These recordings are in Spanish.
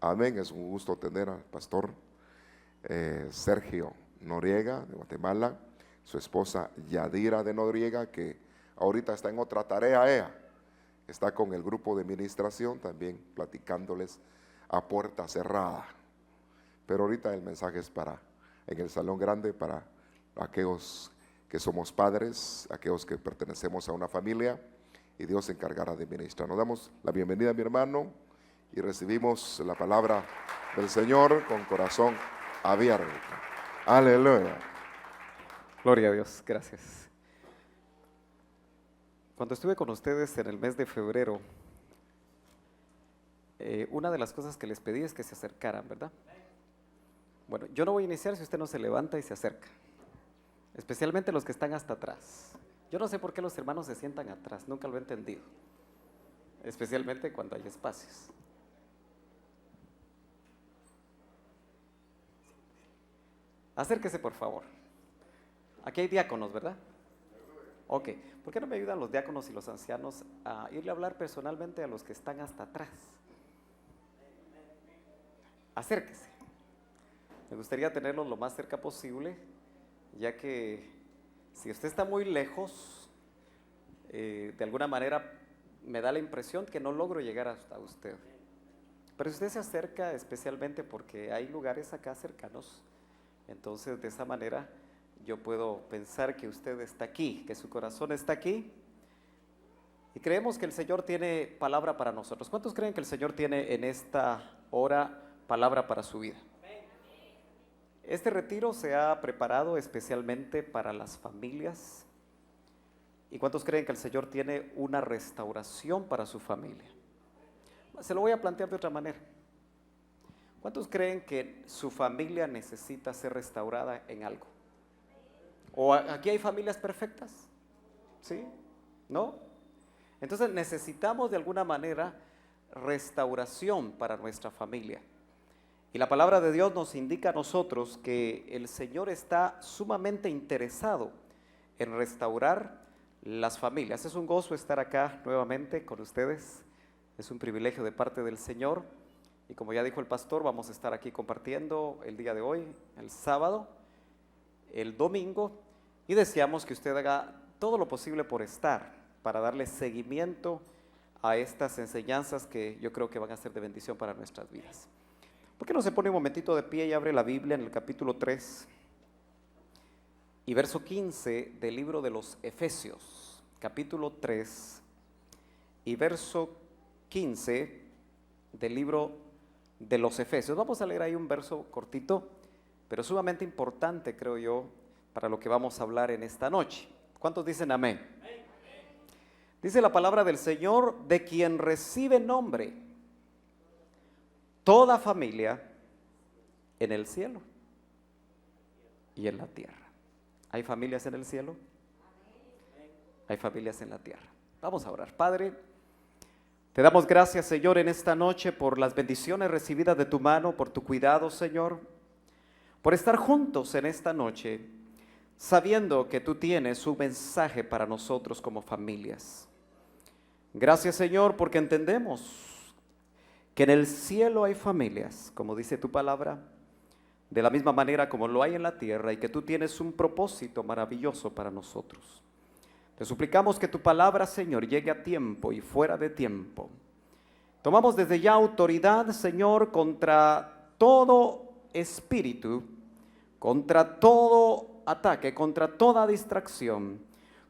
Amén. Es un gusto tener al pastor Sergio Noriega de Guatemala, su esposa Yadira de Noriega, que ahorita está en otra tarea. Ella está con el grupo de administración también platicándoles a puerta cerrada. Pero ahorita el mensaje es en el salón grande, para aquellos que somos padres, aquellos que pertenecemos a una familia, y Dios se encargará de ministrar. Nos damos la bienvenida, mi hermano, y recibimos la palabra del Señor con corazón abierto. Aleluya. Gloria a Dios, gracias. Cuando estuve con ustedes en el mes de febrero, una de las cosas que les pedí es que se acercaran, ¿verdad? Bueno, yo no voy a iniciar si usted no se levanta y se acerca, especialmente los que están hasta atrás. Yo no sé por qué los hermanos se sientan atrás, nunca lo he entendido, especialmente cuando hay espacios. Acérquese, por favor. Aquí hay diáconos, ¿verdad? Ok, ¿por qué no me ayudan los diáconos y los ancianos a irle a hablar personalmente a los que están hasta atrás? Acérquese. Me gustaría tenerlos lo más cerca posible, ya que si usted está muy lejos, de alguna manera me da la impresión que no logro llegar hasta usted. Pero si usted se acerca, especialmente porque hay lugares acá cercanos, entonces de esa manera yo puedo pensar que usted está aquí, que su corazón está aquí, y creemos que el Señor tiene palabra para nosotros. ¿Cuántos creen que el Señor tiene en esta hora palabra para su vida? Este retiro se ha preparado especialmente para las familias. ¿Y cuántos creen que el Señor tiene una restauración para su familia? Se lo voy a plantear de otra manera. ¿Cuántos creen que su familia necesita ser restaurada en algo? ¿O aquí hay familias perfectas? ¿Sí? ¿No? Entonces necesitamos de alguna manera restauración para nuestra familia. Y la palabra de Dios nos indica a nosotros que el Señor está sumamente interesado en restaurar las familias. Es un gozo estar acá nuevamente con ustedes. Es un privilegio de parte del Señor. Y como ya dijo el pastor, vamos a estar aquí compartiendo el día de hoy, el sábado, el domingo. Y deseamos que usted haga todo lo posible por estar, para darle seguimiento a estas enseñanzas que yo creo que van a ser de bendición para nuestras vidas. ¿Por qué no se pone un momentito de pie y abre la Biblia en el capítulo 3 y verso 15 del libro de los Efesios? Capítulo 3 y verso 15 del libro de los Efesios. Vamos a leer ahí un verso cortito, pero sumamente importante, creo yo, para lo que vamos a hablar en esta noche. ¿Cuántos dicen amén? Dice la palabra del Señor: de quien recibe nombre toda familia en el cielo y en la tierra. ¿Hay familias en el cielo? Hay familias en la tierra. Vamos a orar. Padre, te damos gracias, Señor, en esta noche por las bendiciones recibidas de tu mano, por tu cuidado, Señor, por estar juntos en esta noche, sabiendo que tú tienes un mensaje para nosotros como familias. Gracias, Señor, porque entendemos que en el cielo hay familias, como dice tu palabra, de la misma manera como lo hay en la tierra, y que tú tienes un propósito maravilloso para nosotros. Te suplicamos que tu palabra, Señor, llegue a tiempo y fuera de tiempo. Tomamos desde ya autoridad, Señor, contra todo espíritu, contra todo ataque, contra toda distracción,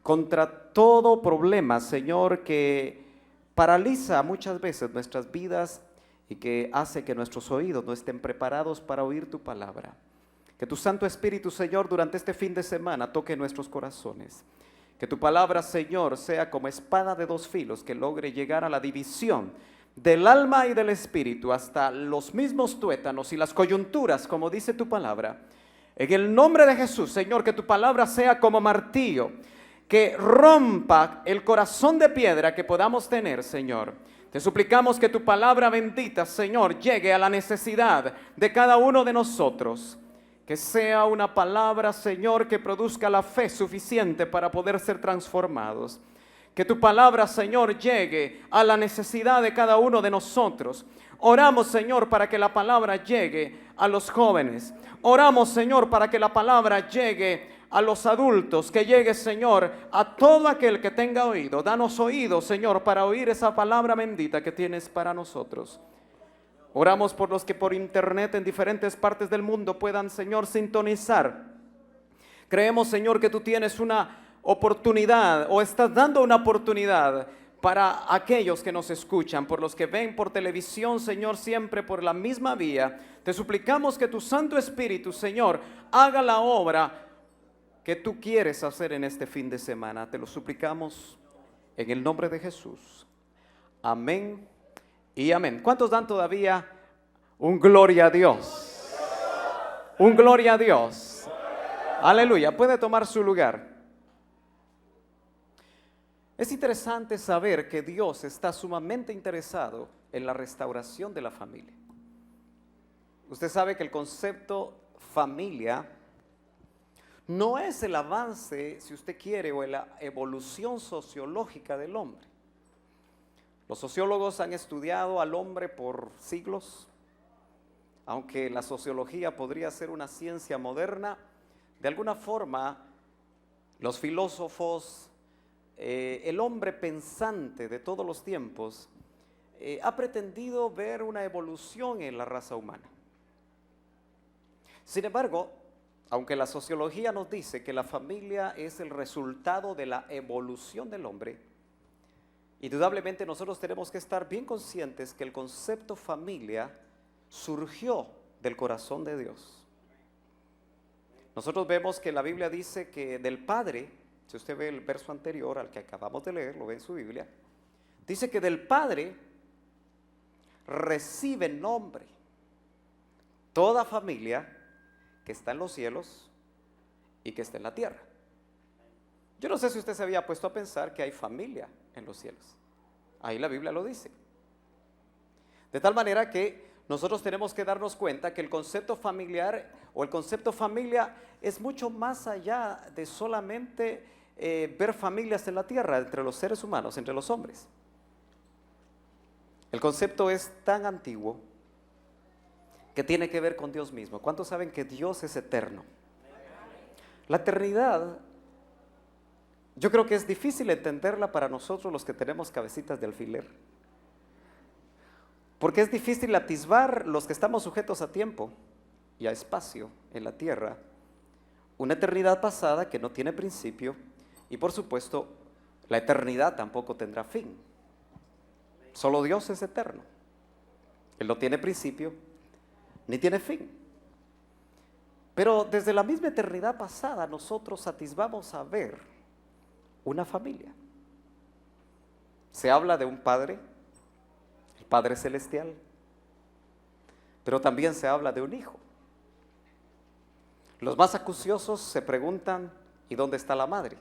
contra todo problema, Señor, que paraliza muchas veces nuestras vidas y que hace que nuestros oídos no estén preparados para oír tu palabra. Que tu Santo Espíritu, Señor, durante este fin de semana toque nuestros corazones. Que tu palabra, Señor, sea como espada de dos filos, que logre llegar a la división del alma y del espíritu, hasta los mismos tuétanos y las coyunturas, como dice tu palabra. En el nombre de Jesús, Señor, que tu palabra sea como martillo, que rompa el corazón de piedra que podamos tener, Señor. Te suplicamos que tu palabra bendita, Señor, llegue a la necesidad de cada uno de nosotros. Que sea una palabra, Señor, que produzca la fe suficiente para poder ser transformados. Que tu palabra, Señor, llegue a la necesidad de cada uno de nosotros. Oramos, Señor, para que la palabra llegue a los jóvenes. Oramos, Señor, para que la palabra llegue a los adultos, que llegue, Señor, a todo aquel que tenga oído. Danos oído, Señor, para oír esa palabra bendita que tienes para nosotros. Oramos por los que por internet en diferentes partes del mundo puedan, Señor, sintonizar. Creemos, Señor, que tú tienes una oportunidad o estás dando una oportunidad para aquellos que nos escuchan, por los que ven por televisión, Señor, siempre por la misma vía. Te suplicamos que tu Santo Espíritu, Señor, haga la obra que tú quieres hacer en este fin de semana. Te lo suplicamos en el nombre de Jesús. Amén y amén. ¿Cuántos dan todavía un gloria a Dios? Un gloria a Dios. Aleluya. Puede tomar su lugar. Es interesante saber que Dios está sumamente interesado en la restauración de la familia. Usted sabe que el concepto familia no es el avance, si usted quiere, o la evolución sociológica del hombre. Los sociólogos han estudiado al hombre por siglos, aunque la sociología podría ser una ciencia moderna. De alguna forma, los filósofos, el hombre pensante de todos los tiempos, ha pretendido ver una evolución en la raza humana. Sin embargo, aunque la sociología nos dice que la familia es el resultado de la evolución del hombre, indudablemente nosotros tenemos que estar bien conscientes que el concepto familia surgió del corazón de Dios. Nosotros vemos que la Biblia dice que del Padre, si usted ve el verso anterior al que acabamos de leer, lo ve en su Biblia, dice que del Padre recibe nombre toda familia que está en los cielos y que está en la tierra. Yo no sé si usted se había puesto a pensar que hay familia en los cielos. Ahí la Biblia lo dice. De tal manera que nosotros tenemos que darnos cuenta que el concepto familiar o el concepto familia es mucho más allá de solamente ver familias en la tierra, entre los seres humanos, entre los hombres. El concepto es tan antiguo que tiene que ver con Dios mismo. ¿Cuántos saben que Dios es eterno? La eternidad, yo creo que es difícil entenderla para nosotros los que tenemos cabecitas de alfiler. Porque es difícil atisbar los que estamos sujetos a tiempo y a espacio en la tierra, una eternidad pasada que no tiene principio y por supuesto la eternidad tampoco tendrá fin. Solo Dios es eterno. Él no tiene principio ni tiene fin. Pero desde la misma eternidad pasada nosotros atisbamos a ver una familia. Se habla de un Padre, el Padre Celestial, pero también se habla de un Hijo. Los más acuciosos se preguntan, ¿y dónde está la madre?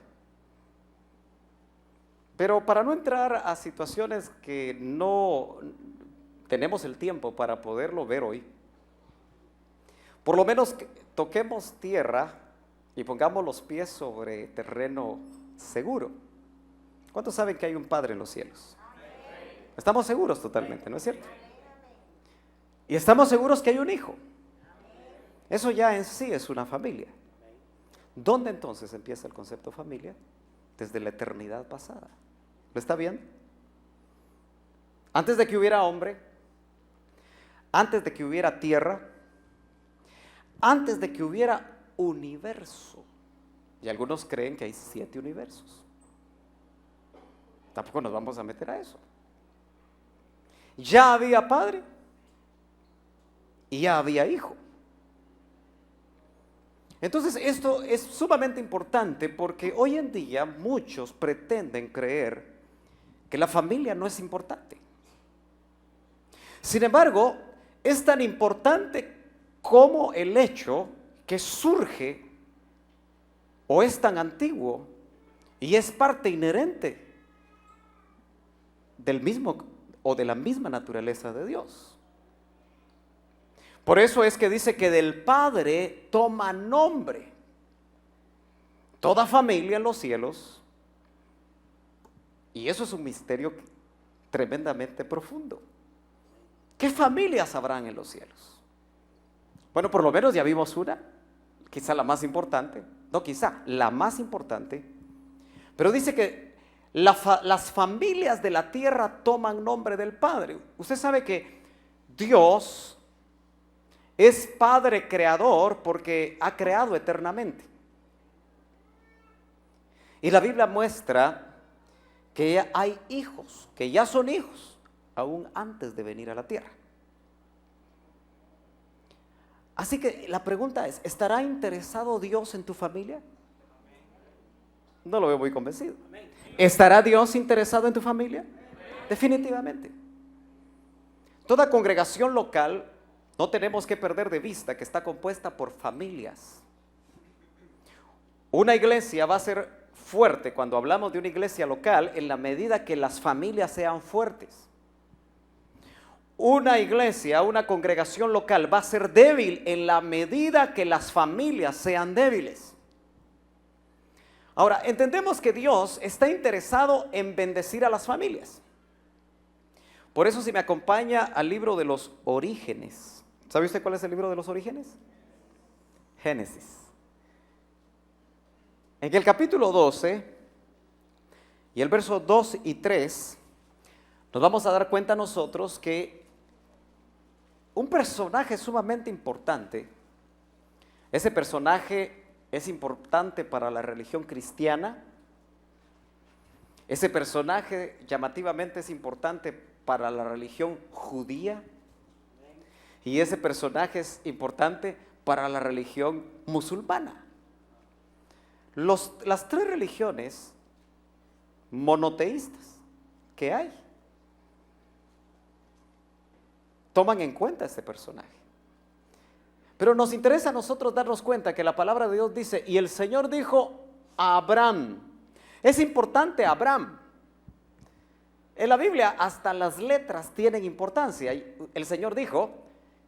Pero para no entrar a situaciones que no tenemos el tiempo para poderlo ver hoy, por lo menos toquemos tierra y pongamos los pies sobre terreno seguro. ¿Cuántos saben que hay un Padre en los cielos? Estamos seguros totalmente, ¿no es cierto? Y estamos seguros que hay un Hijo. Eso ya en sí es una familia. ¿Dónde entonces empieza el concepto familia? Desde la eternidad pasada. ¿Lo está viendo? Antes de que hubiera hombre, antes de que hubiera tierra, antes de que hubiera universo. Y algunos creen que hay 7 universos. Tampoco nos vamos a meter a eso. Ya había Padre y ya había Hijo. Entonces esto es sumamente importante porque hoy en día muchos pretenden creer que la familia no es importante. Sin embargo, es tan importante como el hecho que surge o es tan antiguo y es parte inherente del mismo o de la misma naturaleza de Dios. Por eso es que dice que del Padre toma nombre toda familia en los cielos Y eso es un misterio tremendamente profundo. ¿Qué familias habrán en los cielos? Bueno, por lo menos ya vimos una, quizá la más importante, no quizá, la más importante, pero dice que las familias de la tierra toman nombre del Padre. Usted sabe que Dios es Padre creador porque ha creado eternamente. Y la Biblia muestra que hay hijos, que ya son hijos, aún antes de venir a la tierra. Así que la pregunta es, ¿estará interesado Dios en tu familia? No lo veo muy convencido. ¿Estará Dios interesado en tu familia? Definitivamente. Toda congregación local, no tenemos que perder de vista que está compuesta por familias. Una iglesia va a ser fuerte cuando hablamos de una iglesia local en la medida que las familias sean fuertes. Una iglesia, una congregación local va a ser débil en la medida que las familias sean débiles. Ahora, entendemos que Dios está interesado en bendecir a las familias. Por eso, si me acompaña al libro de los Orígenes. ¿Sabe usted cuál es el libro de los Orígenes? Génesis. En el capítulo 12 y el verso 2 y 3, nos vamos a dar cuenta nosotros que un personaje sumamente importante, ese personaje es importante para la religión cristiana, ese personaje llamativamente es importante para la religión judía y ese personaje es importante para la religión musulmana. Las tres religiones monoteístas que hay toman en cuenta este personaje. Pero nos interesa a nosotros darnos cuenta que la palabra de Dios dice, y el Señor dijo a Abraham. Es importante Abraham. En la Biblia hasta las letras tienen importancia. El Señor dijo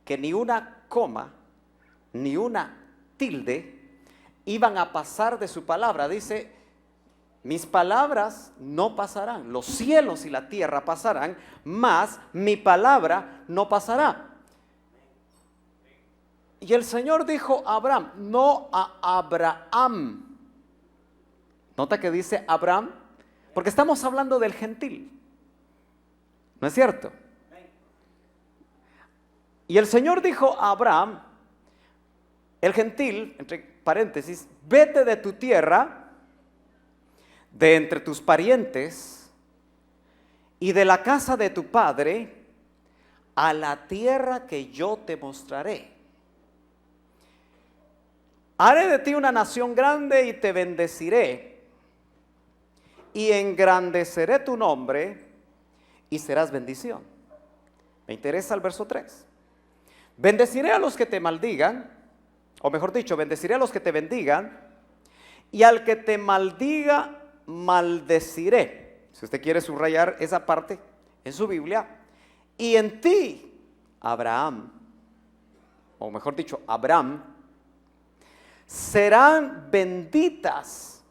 que ni una coma, ni una tilde iban a pasar de su palabra. Dice, mis palabras no pasarán, los cielos y la tierra pasarán, mas mi palabra no pasará. Y el Señor dijo a Abraham, no a Abraham. Nota que dice Abraham, porque estamos hablando del gentil. ¿No es cierto? Y el Señor dijo a Abraham, el gentil, entre paréntesis, vete de tu tierra, de entre tus parientes y de la casa de tu padre a la tierra que yo te mostraré. Haré de ti una nación grande y te bendeciré y engrandeceré tu nombre y serás bendición. Me interesa el verso 3. Bendeciré a los que te maldigan, o mejor dicho, bendeciré a los que te bendigan y al que te maldiga, maldeciré. Si usted quiere subrayar esa parte en su Biblia, y en ti, Abraham, o mejor dicho, Abraham, serán benditas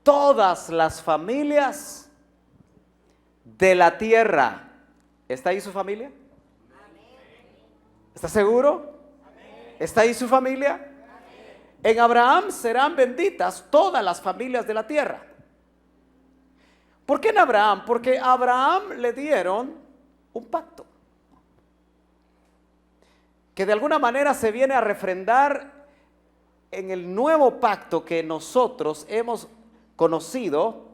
todas las familias de la tierra. ¿Está ahí su familia? ¿Está seguro? ¿Está ahí su familia? En Abraham serán benditas todas las familias de la tierra. ¿Por qué en Abraham? Porque a Abraham le dieron un pacto que de alguna manera se viene a refrendar en el nuevo pacto que nosotros hemos conocido.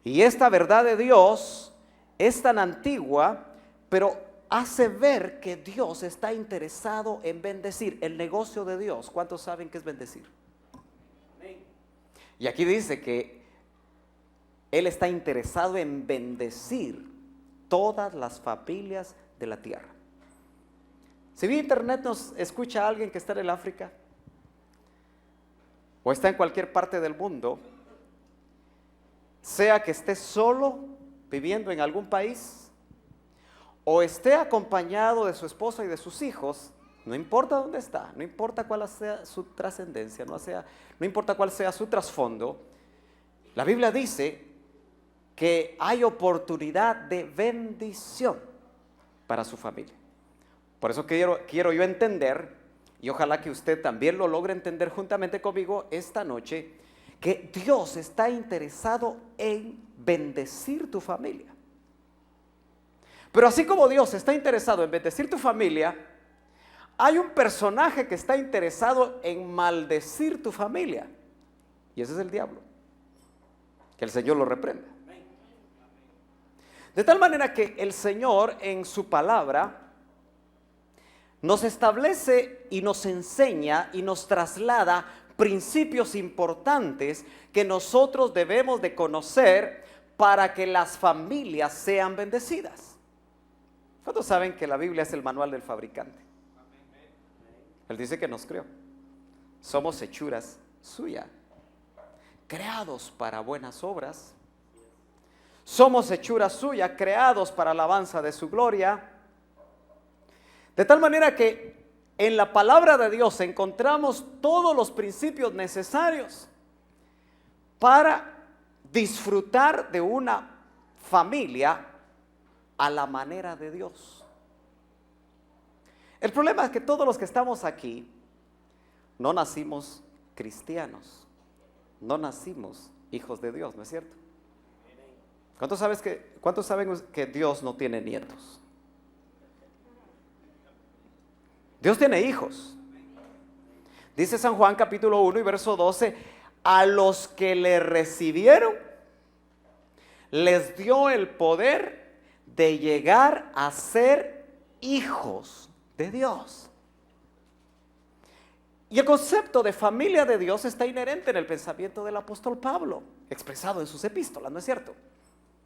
Y esta verdad de Dios es tan antigua, pero hace ver que Dios está interesado en bendecir. El negocio de Dios, ¿cuántos saben qué es bendecir? Y aquí dice que Él está interesado en bendecir todas las familias de la tierra. Si vía internet nos escucha a alguien que está en el África o está en cualquier parte del mundo, sea que esté solo viviendo en algún país o esté acompañado de su esposa y de sus hijos, no importa dónde está, no importa cuál sea su trascendencia, no importa cuál sea su trasfondo, la Biblia dice que hay oportunidad de bendición para su familia. Por eso quiero yo entender, y ojalá que usted también lo logre entender juntamente conmigo esta noche, que Dios está interesado en bendecir tu familia. Pero así como Dios está interesado en bendecir tu familia, hay un personaje que está interesado en maldecir tu familia, y ese es el diablo. Que el Señor lo reprenda. De tal manera que el Señor en su palabra nos establece y nos enseña y nos traslada principios importantes que nosotros debemos de conocer para que las familias sean bendecidas. ¿Cuántos saben que la Biblia es el manual del fabricante? Él dice que nos creó. Somos hechuras suyas, creados para buenas obras. Somos hechuras suyas, creados para alabanza de su gloria. De tal manera que en la palabra de Dios encontramos todos los principios necesarios para disfrutar de una familia a la manera de Dios. El problema es que todos los que estamos aquí no nacimos cristianos, no nacimos hijos de Dios, ¿no es cierto? ¿Cuántos saben que Dios no tiene nietos? Dios tiene hijos. Dice San Juan capítulo 1 y verso 12, a los que le recibieron, les dio el poder de llegar a ser hijos de Dios. Y el concepto de familia de Dios está inherente en el pensamiento del apóstol Pablo, expresado en sus epístolas, ¿no es cierto?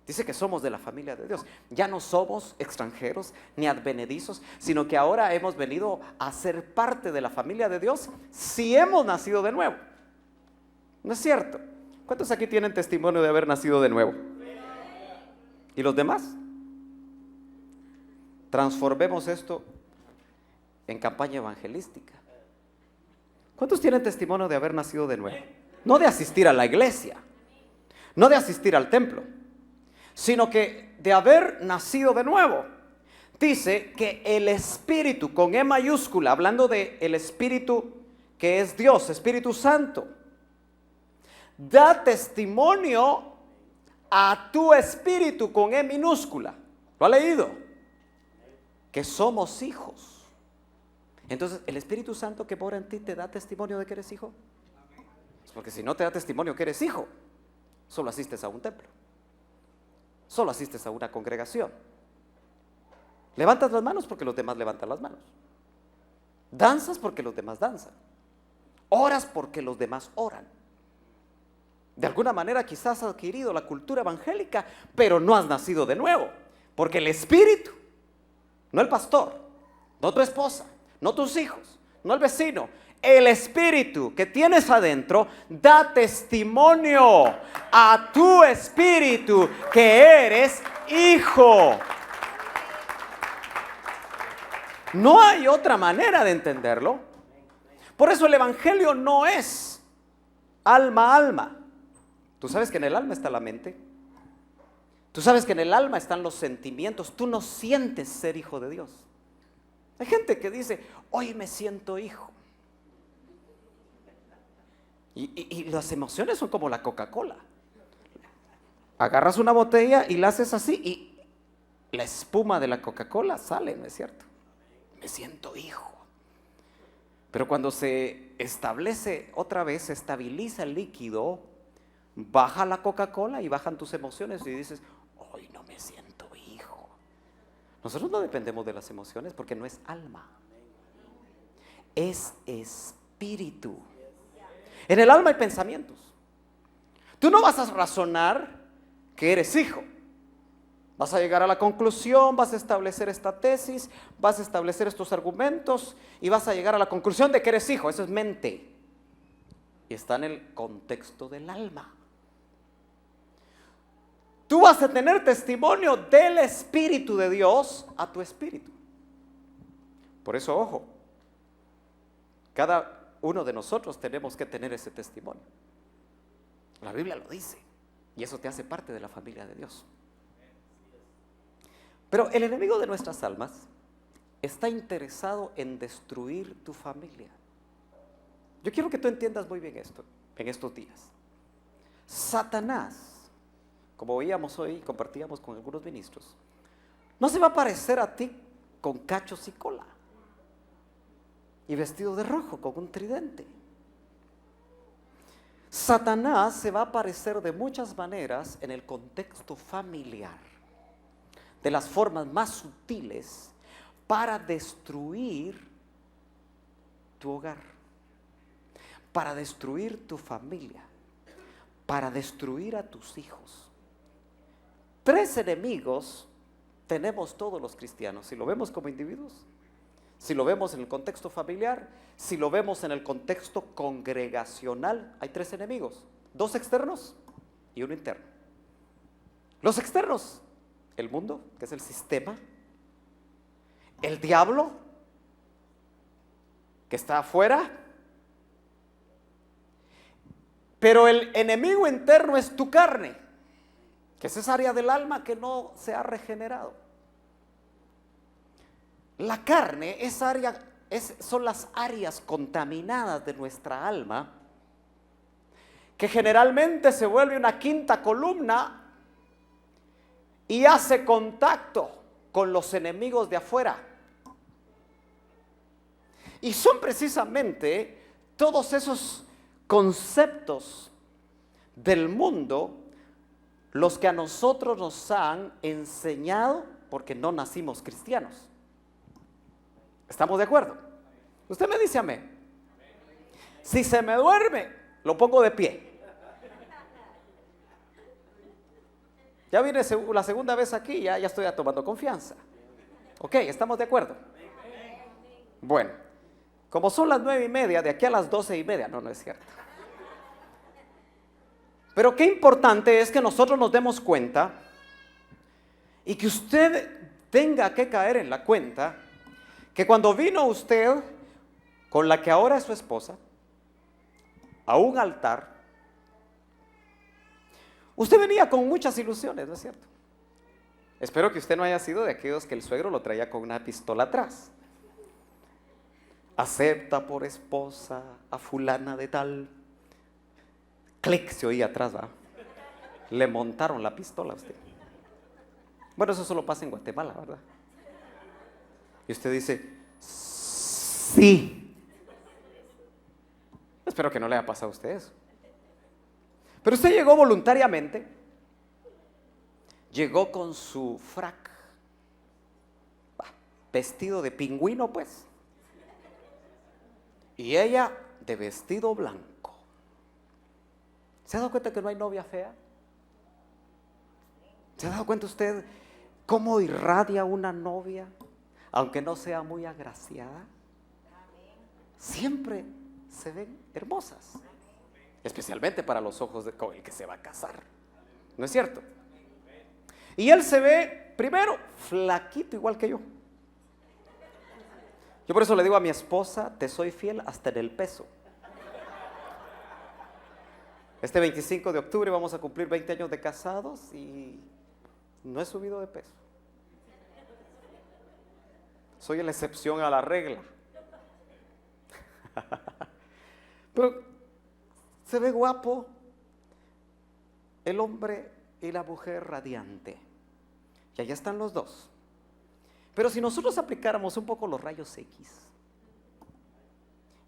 Dice que somos de la familia de Dios. Ya no somos extranjeros ni advenedizos, sino que ahora hemos venido a ser parte de la familia de Dios si hemos nacido de nuevo. ¿No es cierto? ¿Cuántos aquí tienen testimonio de haber nacido de nuevo? ¿Y los demás? Transformemos esto en campaña evangelística. ¿Cuántos tienen testimonio de haber nacido de nuevo? No de asistir a la iglesia, no de asistir al templo, sino que de haber nacido de nuevo. Dice que el Espíritu, con E mayúscula, hablando de el Espíritu que es Dios, Espíritu Santo, da testimonio a tu espíritu con E minúscula. ¿Lo ha leído? Que somos hijos. Entonces, ¿el Espíritu Santo que mora en ti te da testimonio de que eres hijo? Porque si no te da testimonio que eres hijo, solo asistes a un templo, solo asistes a una congregación. Levantas las manos porque los demás levantan las manos. Danzas porque los demás danzan. Oras porque los demás oran. De alguna manera quizás has adquirido la cultura evangélica, pero no has nacido de nuevo. Porque el Espíritu, no el pastor, no tu esposa, no tus hijos, no el vecino, el Espíritu que tienes adentro da testimonio a tu espíritu que eres hijo. No hay otra manera de entenderlo. Por eso el evangelio no es alma a alma. Tú sabes que en el alma está la mente. Tú sabes que en el alma están los sentimientos. Tú no sientes ser hijo de Dios. Hay gente que dice, hoy me siento hijo. Y las emociones son como la Coca-Cola. Agarras una botella y la haces así y la espuma de la Coca-Cola sale, ¿no es cierto? Me siento hijo. Pero cuando se establece otra vez, se estabiliza el líquido, baja la Coca-Cola y bajan tus emociones y dices, hoy no me siento hijo. Nosotros no dependemos de las emociones porque no es alma, es espíritu. En el alma hay pensamientos. Tú no vas a razonar que eres hijo. Vas a llegar a la conclusión, vas a establecer esta tesis, vas a establecer estos argumentos y vas a llegar a la conclusión de que eres hijo. Eso es mente. Y está en el contexto del alma. Tú vas a tener testimonio del Espíritu de Dios a tu espíritu. Por eso, ojo, cada uno de nosotros tenemos que tener ese testimonio. La Biblia lo dice. Y eso te hace parte de la familia de Dios. Pero el enemigo de nuestras almas está interesado en destruir tu familia. Yo quiero que tú entiendas muy bien esto en estos días. Satanás, como veíamos hoy y compartíamos con algunos ministros, no se va a parecer a ti con cachos y cola y vestido de rojo con un tridente. Satanás se va a aparecer de muchas maneras en el contexto familiar, de las formas más sutiles, para destruir tu hogar, para destruir tu familia, para destruir a tus hijos. 3 enemigos tenemos todos los cristianos, si lo vemos como individuos, si lo vemos en el contexto familiar, si lo vemos en el contexto congregacional. Hay 3 enemigos, 2 externos y 1 interno. Los externos: el mundo, que es el sistema; el diablo, que está afuera. Pero el enemigo interno es tu carne, que es esa área del alma que no se ha regenerado. La carne son las áreas contaminadas de nuestra alma, que generalmente se vuelve una quinta columna y hace contacto con los enemigos de afuera. Y son precisamente todos esos conceptos del mundo los que a nosotros nos han enseñado, porque no nacimos cristianos. ¿Estamos de acuerdo? Usted me dice amén. Si se me duerme, lo pongo de pie. Ya vine la segunda vez aquí, ya estoy tomando confianza. Ok, ¿estamos de acuerdo? Bueno, como son las 9:30, de aquí a las 12:30, no es cierto. Pero qué importante es que nosotros nos demos cuenta y que usted tenga que caer en la cuenta que cuando vino usted con la que ahora es su esposa a un altar, usted venía con muchas ilusiones, ¿no es cierto? Espero que usted no haya sido de aquellos que el suegro lo traía con una pistola atrás. Acepta por esposa a fulana de tal. Clic se oía atrás, ¿va? Le montaron la pistola a usted. Bueno, eso solo pasa en Guatemala, ¿verdad? Y usted dice, sí. Espero que no le haya pasado a usted eso. Pero usted llegó voluntariamente, llegó con su frac, vestido de pingüino, pues, y ella de vestido blanco. ¿Se ha dado cuenta que no hay novia fea? ¿Se ha dado cuenta usted cómo irradia una novia, aunque no sea muy agraciada? Siempre se ven hermosas, especialmente para los ojos con el que se va a casar, ¿no es cierto? Y él se ve, primero, flaquito igual que yo. Yo por eso le digo a mi esposa, te soy fiel hasta en el peso. Este 25 de octubre vamos a cumplir 20 años de casados y no he subido de peso. Soy la excepción a la regla. Pero se ve guapo el hombre y la mujer radiante. Y allá están los dos. Pero si nosotros aplicáramos un poco los rayos X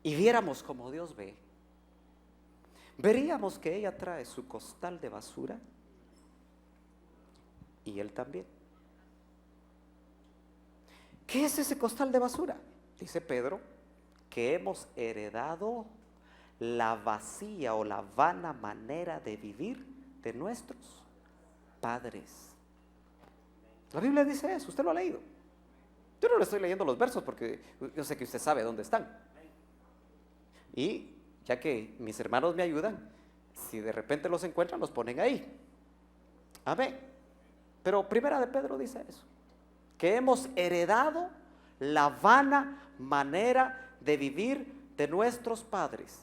y viéramos como Dios ve, veríamos que ella trae su costal de basura y él también. ¿Qué es ese costal de basura? Dice Pedro que hemos heredado la vacía o la vana manera de vivir de nuestros padres. La Biblia dice eso, usted lo ha leído. Yo no le estoy leyendo los versos porque yo sé que usted sabe dónde están. Y ya que mis hermanos me ayudan, si de repente los encuentran, los ponen ahí. Amén. Pero Primera de Pedro dice eso, que hemos heredado la vana manera de vivir de nuestros padres.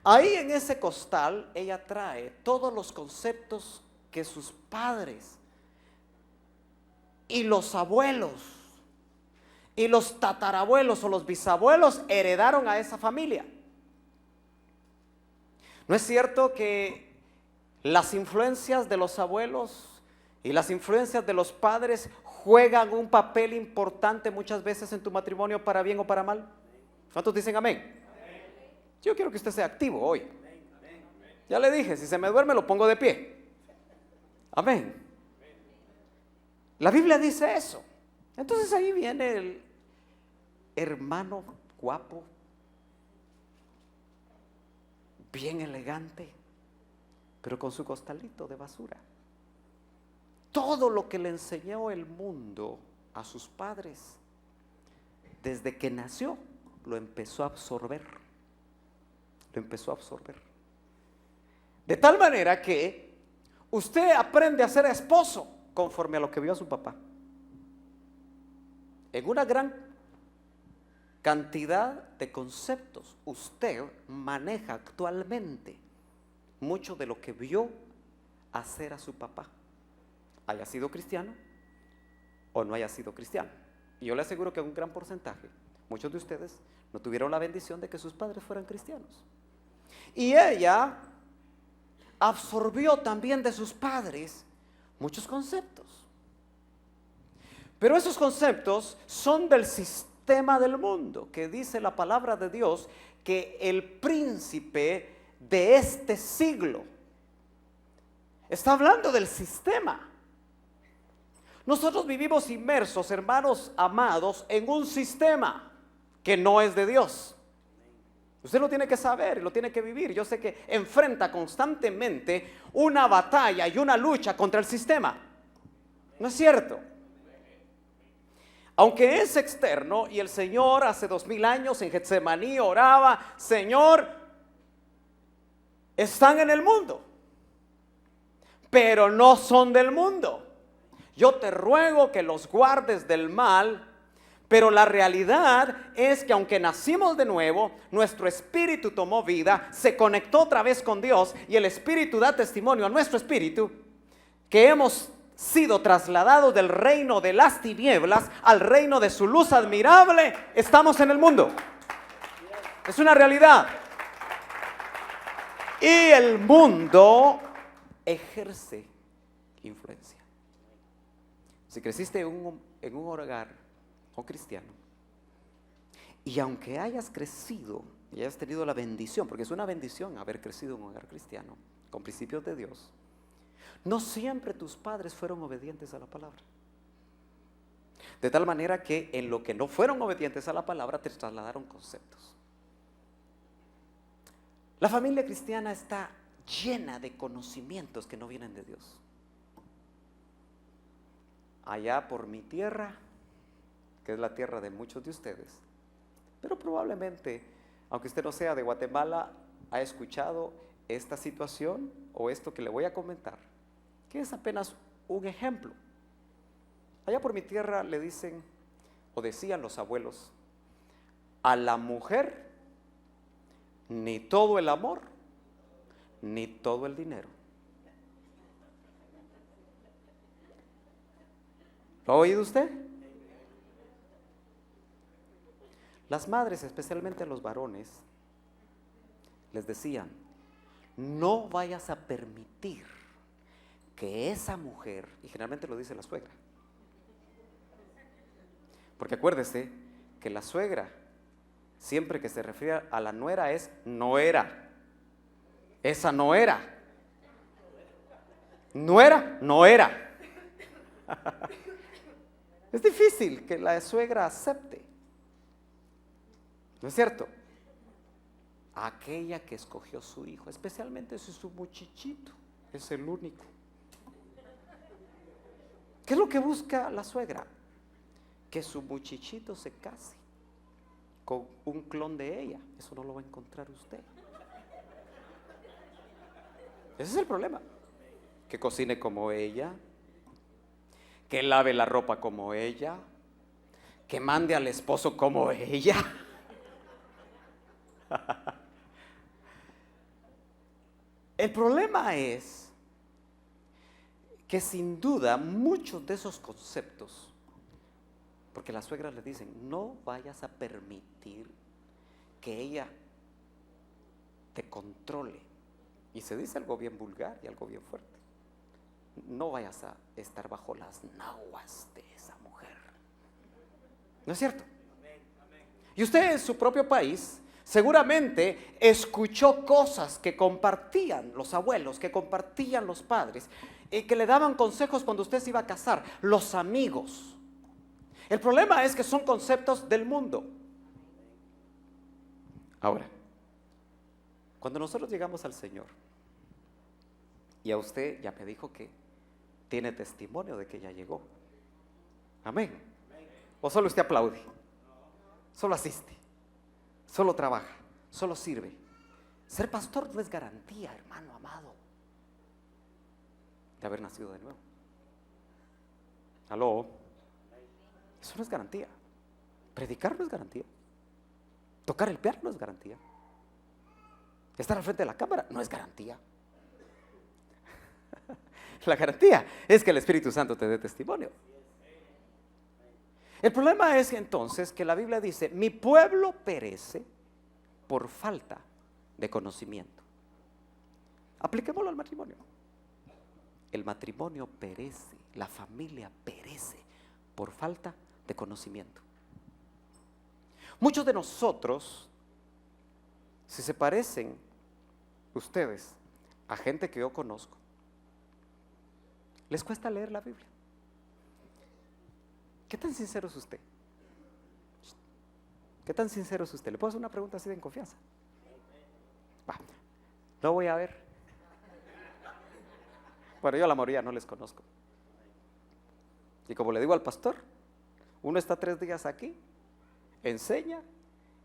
Ahí en ese costal ella trae todos los conceptos que sus padres y los abuelos y los tatarabuelos o los bisabuelos heredaron a esa familia. ¿No es cierto que las influencias de los abuelos y las influencias de los padres juegan un papel importante muchas veces en tu matrimonio, para bien o para mal? ¿Cuántos dicen amén? Yo quiero que usted sea activo hoy. Ya le dije, si se me duerme lo pongo de pie. Amén. La Biblia dice eso. Entonces ahí viene el hermano guapo, bien elegante, pero con su costalito de basura. Todo lo que le enseñó el mundo a sus padres, desde que nació, lo empezó a absorber. Lo empezó a absorber. De tal manera que usted aprende a ser esposo conforme a lo que vio a su papá. En una gran cantidad de conceptos usted maneja actualmente mucho de lo que vio hacer a su papá, haya sido cristiano o no haya sido cristiano. Y yo le aseguro que un gran porcentaje, muchos de ustedes no tuvieron la bendición de que sus padres fueran cristianos. Y ella absorbió también de sus padres muchos conceptos. Pero esos conceptos son del sistema del mundo, que dice la palabra de Dios que el príncipe de este siglo está hablando del sistema. Nosotros vivimos inmersos, hermanos amados, en un sistema que no es de Dios. Usted lo tiene que saber y lo tiene que vivir. Yo sé que enfrenta constantemente una batalla y una lucha contra el sistema. ¿No es cierto? Aunque es externo, y el Señor hace 2000 años en Getsemaní oraba: Señor, están en el mundo, pero no son del mundo. Yo te ruego que los guardes del mal. Pero la realidad es que aunque nacimos de nuevo, nuestro espíritu tomó vida, se conectó otra vez con Dios, y el espíritu da testimonio a nuestro espíritu que hemos sido trasladados del reino de las tinieblas al reino de su luz admirable. Estamos en el mundo. Es una realidad. Y el mundo ejerce influencia. Si creciste en un hogar o cristiano, y aunque hayas crecido y hayas tenido la bendición, porque es una bendición haber crecido en un hogar cristiano con principios de Dios, no siempre tus padres fueron obedientes a la palabra. De tal manera que en lo que no fueron obedientes a la palabra te trasladaron conceptos. La familia cristiana está llena de conocimientos que no vienen de Dios. Allá por mi tierra, que es la tierra de muchos de ustedes, pero probablemente, aunque usted no sea de Guatemala, ha escuchado esta situación o esto que le voy a comentar, que es apenas un ejemplo. Allá por mi tierra le dicen, o decían los abuelos: a la mujer ni todo el amor, ni todo el dinero. ¿Lo ha oído usted? Las madres, especialmente a los varones, les decían: no vayas a permitir que esa mujer, y generalmente lo dice la suegra, porque acuérdese que la suegra, siempre que se refiere a la nuera, es no era. Esa no era. Nuera, no era. Es difícil que la suegra acepte. ¿No es cierto? Aquella que escogió su hijo, especialmente si su muchachito es el único. ¿Qué es lo que busca la suegra? Que su muchachito se case con un clon de ella. Eso no lo va a encontrar usted. Ese es el problema. Que cocine como ella, que lave la ropa como ella, que mande al esposo como ella. El problema es que sin duda muchos de esos conceptos, porque las suegras le dicen, no vayas a permitir que ella te controle. Y se dice algo bien vulgar y algo bien fuerte. No vayas a estar bajo las naguas de esa mujer. ¿No es cierto? Y usted en su propio país seguramente escuchó cosas que compartían los abuelos, que compartían los padres, y que le daban consejos cuando usted se iba a casar, los amigos. El problema es que son conceptos del mundo. Ahora, cuando nosotros llegamos al Señor, y a usted ya me dijo que tiene testimonio de que ya llegó. Amén. ¿O solo usted aplaude? Solo asiste, solo trabaja, solo sirve. Ser pastor no es garantía, hermano amado, de haber nacido de nuevo. ¿Aló? Eso no es garantía. Predicar no es garantía. Tocar el piano no es garantía. Estar al frente de la cámara no es garantía. La garantía es que el Espíritu Santo te dé testimonio. El problema es entonces que la Biblia dice, mi pueblo perece por falta de conocimiento. Apliquémoslo al matrimonio. El matrimonio perece, la familia perece por falta de conocimiento. Muchos de nosotros, si se parecen ustedes a gente que yo conozco, les cuesta leer la Biblia. ¿Qué tan sincero es usted? ¿Qué tan sincero es usted? ¿Le puedo hacer una pregunta así de en confianza? Va, no voy a ver. Bueno, yo a la mayoría no les conozco. Y como le digo al pastor, uno está 3 días aquí, enseña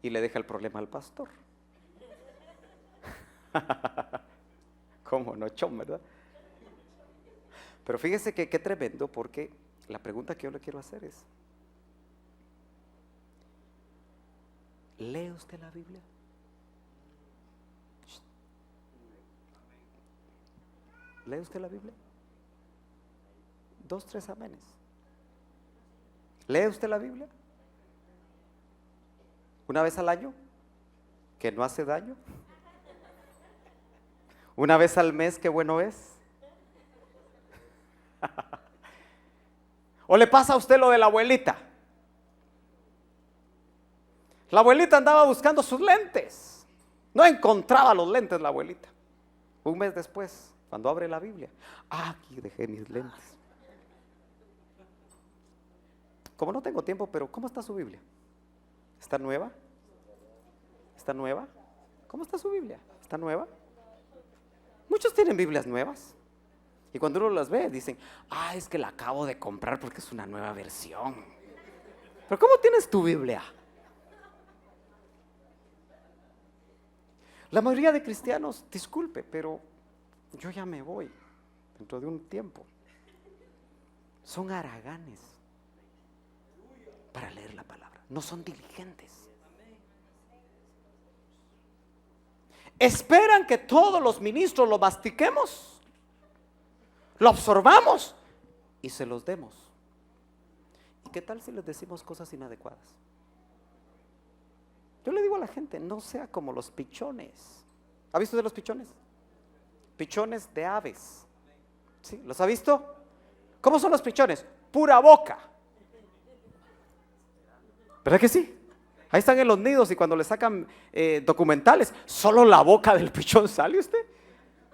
y le deja el problema al pastor. ¿Cómo no, chom, verdad? Pero fíjese que qué tremendo, porque la pregunta que yo le quiero hacer es, ¿lee usted la Biblia? ¿Lee usted la Biblia? 2, 3 amenes. ¿Lee usted la Biblia? ¿Una vez al año? ¿Que no hace daño? ¿Una vez al mes? ¿Qué bueno es? ¿O le pasa a usted lo de la abuelita? La abuelita andaba buscando sus lentes, no encontraba los lentes la abuelita. Un mes después, cuando abre la Biblia, aquí dejé mis lentes. Como no tengo tiempo, pero ¿cómo está su Biblia? ¿Está nueva? ¿Está nueva? ¿Cómo está su Biblia? ¿Está nueva? Muchos tienen Biblias nuevas. Y cuando uno las ve, dicen, es que la acabo de comprar porque es una nueva versión. Pero ¿cómo tienes tu Biblia? La mayoría de cristianos, disculpe, pero yo ya me voy dentro de un tiempo. Son haraganes para leer la palabra, no son diligentes. Esperan que todos los ministros lo mastiquemos, lo absorbamos y se los demos. ¿Y qué tal si les decimos cosas inadecuadas? Yo le digo a la gente, no sea como los pichones. ¿Ha visto de los pichones? Pichones de aves. ¿Sí? ¿Los ha visto? ¿Cómo son los pichones? Pura boca. ¿Verdad que sí? Ahí están en los nidos y cuando le sacan documentales, solo la boca del pichón sale usted.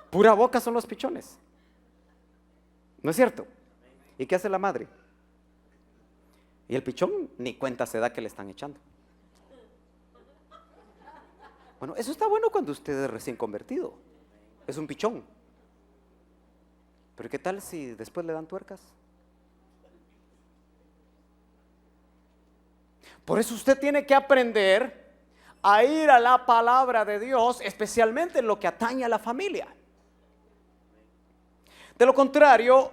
Pura boca son los pichones. ¿No es cierto? ¿Y qué hace la madre? Y el pichón ni cuenta se da que le están echando. Bueno, eso está bueno cuando usted es recién convertido. Es un pichón. Pero ¿qué tal si después le dan tuercas? Por eso usted tiene que aprender a ir a la palabra de Dios, especialmente en lo que atañe a la familia. De lo contrario,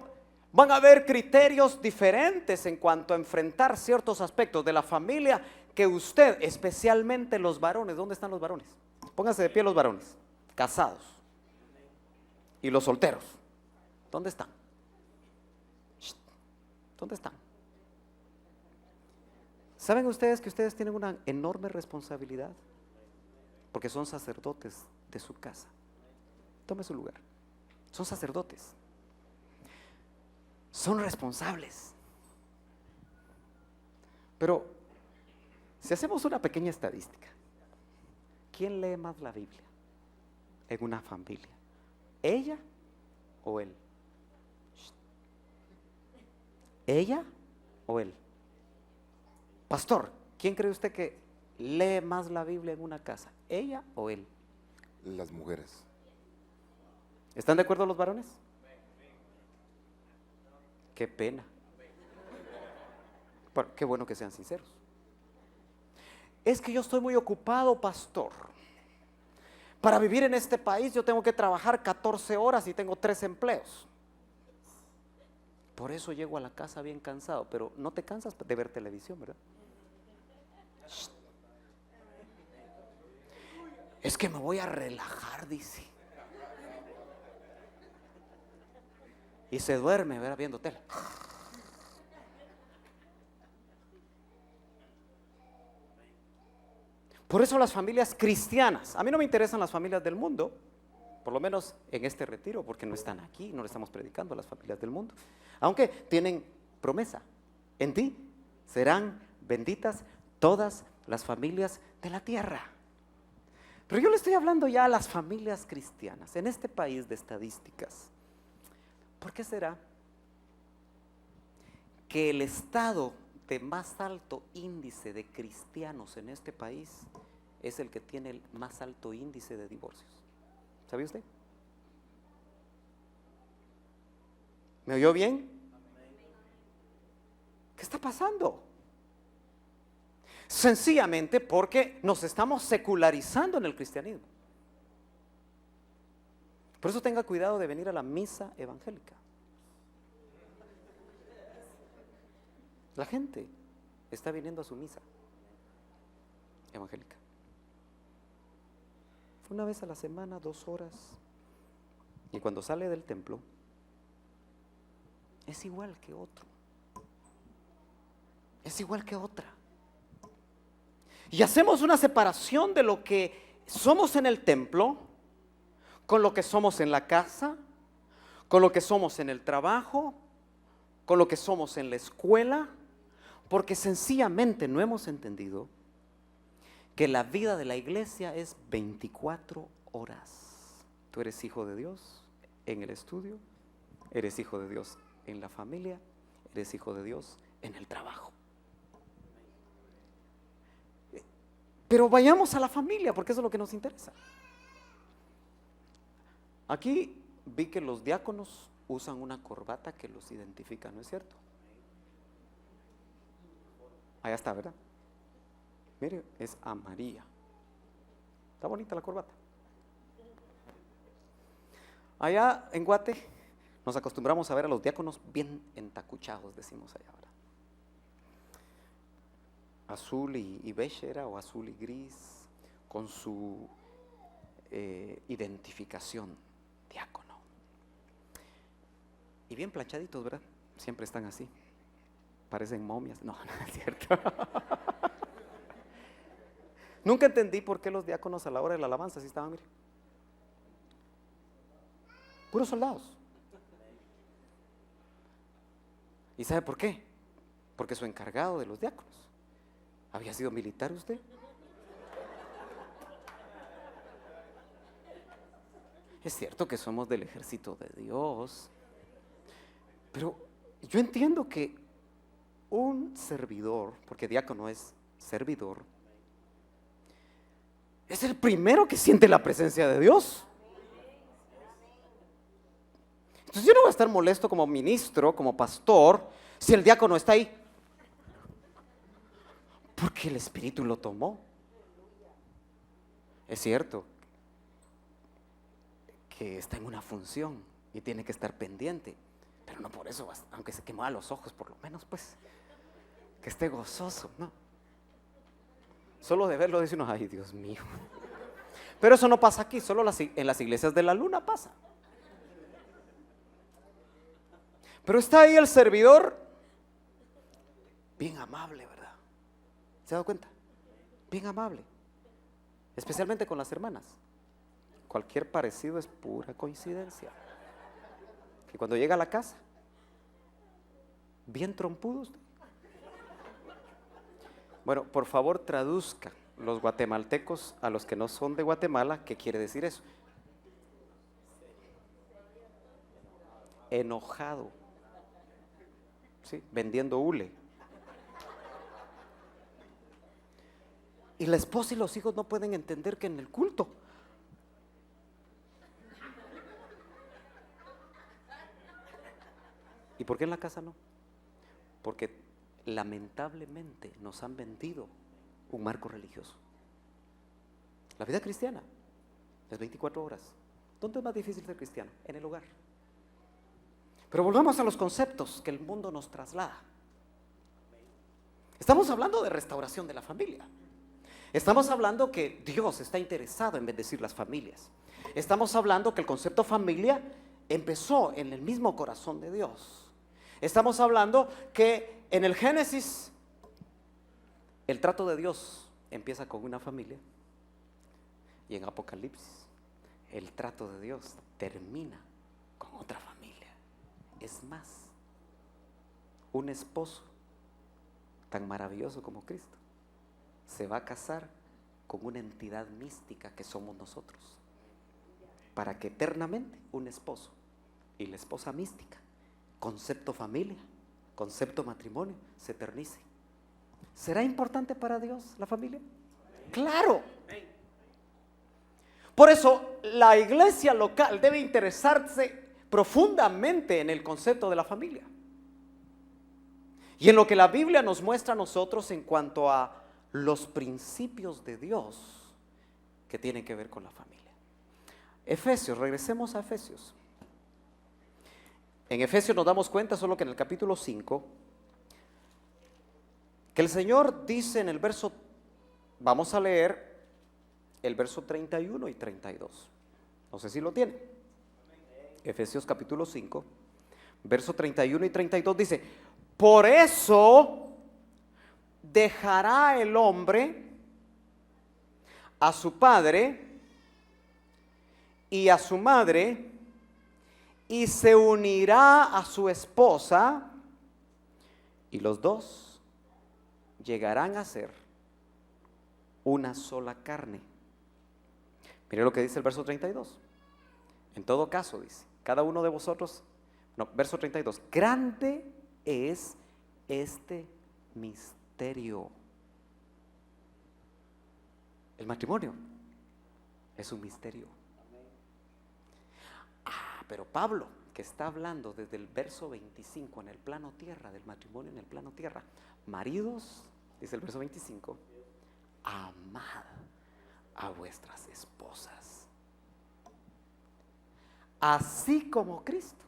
van a haber criterios diferentes en cuanto a enfrentar ciertos aspectos de la familia que usted, especialmente los varones, ¿dónde están los varones? Pónganse de pie los varones, casados, y los solteros, ¿dónde están? ¿Dónde están? ¿Saben ustedes que ustedes tienen una enorme responsabilidad? Porque son sacerdotes de su casa. Tome su lugar. Son sacerdotes. Son responsables. Pero si hacemos una pequeña estadística, ¿quién lee más la Biblia en una familia? ¿Ella o él? ¿Ella o él? Pastor, ¿quién cree usted que lee más la Biblia en una casa? ¿Ella o él? Las mujeres. ¿Están de acuerdo los varones? Qué pena. Pero qué bueno que sean sinceros. Es que yo estoy muy ocupado, pastor. Para vivir en este país yo tengo que trabajar 14 horas y tengo 3 empleos. Por eso llego a la casa bien cansado, pero no te cansas de ver televisión, ¿verdad? Shh. Es que me voy a relajar, dice. Y se duerme, ¿verdad? Viendo tele. Por eso las familias cristianas, a mí no me interesan las familias del mundo, por lo menos en este retiro, porque no están aquí, no le estamos predicando a las familias del mundo, aunque tienen promesa: en ti serán benditas todas las familias de la tierra. Pero yo le estoy hablando ya a las familias cristianas, en este país de estadísticas. ¿Por qué será que el estado de más alto índice de cristianos en este país es el que tiene el más alto índice de divorcios? ¿Sabía usted? ¿Me oyó bien? ¿Qué está pasando? Sencillamente porque nos estamos secularizando en el cristianismo. Por eso tenga cuidado de venir a la misa evangélica. La gente está viniendo a su misa evangélica. Una vez a la semana, 2 horas. Y cuando sale del templo, es igual que otro. Es igual que otra. Y hacemos una separación de lo que somos en el templo, con lo que somos en la casa, con lo que somos en el trabajo, con lo que somos en la escuela, porque sencillamente no hemos entendido que la vida de la iglesia es 24 horas. Tú eres hijo de Dios en el estudio, eres hijo de Dios en la familia, eres hijo de Dios en el trabajo. Pero vayamos a la familia, porque eso es lo que nos interesa. Aquí vi que los diáconos usan una corbata que los identifica, ¿no es cierto? Allá está, ¿verdad? Mire, es amarilla. Está bonita la corbata. Allá en Guate nos acostumbramos a ver a los diáconos bien entacuchados, decimos allá, ¿verdad? Azul y beige era, o azul y gris, con su identificación, diácono. Y bien planchaditos, ¿verdad? Siempre están así. Parecen momias. No, no es cierto. Nunca entendí por qué los diáconos a la hora de la alabanza así estaban, mire. Puros soldados. ¿Y sabe por qué? Porque su encargado de los diáconos había sido militar usted. Es cierto que somos del ejército de Dios, pero yo entiendo que un servidor, porque diácono es servidor, es el primero que siente la presencia de Dios. Entonces yo no voy a estar molesto como ministro, como pastor, si el diácono está ahí, porque el Espíritu lo tomó. Es cierto que está en una función y tiene que estar pendiente, pero no por eso, aunque se quemaba los ojos, por lo menos pues que esté gozoso, ¿no? Solo de verlo dice uno, ay Dios mío. Pero eso no pasa aquí, solo en las iglesias de la luna pasa. Pero está ahí el servidor bien amable, ¿verdad? ¿Se ha dado cuenta? Bien amable, especialmente con las hermanas. Cualquier parecido es pura coincidencia. Que cuando llega a la casa, bien trompudo usted. Bueno, por favor traduzca los guatemaltecos a los que no son de Guatemala. ¿Qué quiere decir eso? Enojado, ¿sí? Vendiendo hule. Y la esposa y los hijos no pueden entender que en el culto ¿y por qué en la casa no? Porque lamentablemente nos han vendido un marco religioso. La vida cristiana es 24 horas. ¿Dónde es más difícil ser cristiano? En el hogar. Pero volvamos a los conceptos que el mundo nos traslada. Estamos hablando de restauración de la familia. Estamos hablando que Dios está interesado en bendecir las familias. Estamos hablando que el concepto familia empezó en el mismo corazón de Dios. Estamos hablando que en el Génesis el trato de Dios empieza con una familia, y en Apocalipsis el trato de Dios termina con otra familia. Es más, un esposo tan maravilloso como Cristo se va a casar con una entidad mística que somos nosotros, para que eternamente un esposo y la esposa mística, concepto familia, concepto matrimonio, se eternice. ¿Será importante para Dios la familia? Claro. Por eso la iglesia local debe interesarse profundamente en el concepto de la familia y en lo que la Biblia nos muestra a nosotros en cuanto a los principios de Dios que tienen que ver con la familia. Efesios, regresemos a Efesios. En Efesios nos damos cuenta, solo que en el capítulo 5, que el Señor dice en el verso, vamos a leer el verso 31 y 32. No sé si lo tiene. Efesios capítulo 5, verso 31 y 32 dice: por eso dejará el hombre a su padre y a su madre, y se unirá a su esposa, y los dos llegarán a ser una sola carne. Mire lo que dice el verso 32. En todo caso, dice, cada uno de vosotros, no, verso 32, grande es este misterio. El matrimonio es un misterio. Pero Pablo, que está hablando desde el verso 25 en el plano tierra, del matrimonio en el plano tierra, maridos, dice el verso 25, amad a vuestras esposas, así como Cristo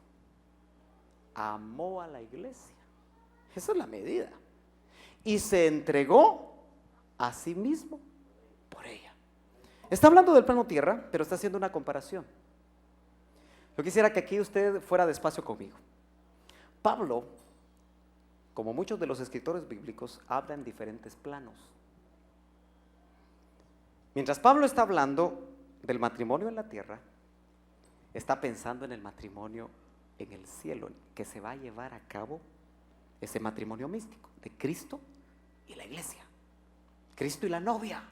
amó a la iglesia. Esa es la medida. Y se entregó a sí mismo por ella. Está hablando del plano tierra, pero está haciendo una comparación. Yo quisiera que aquí usted fuera despacio conmigo. Pablo, como muchos de los escritores bíblicos, habla en diferentes planos. Mientras Pablo está hablando del matrimonio en la tierra, está pensando en el matrimonio en el cielo, que se va a llevar a cabo ese matrimonio místico de Cristo y la iglesia, Cristo y la novia.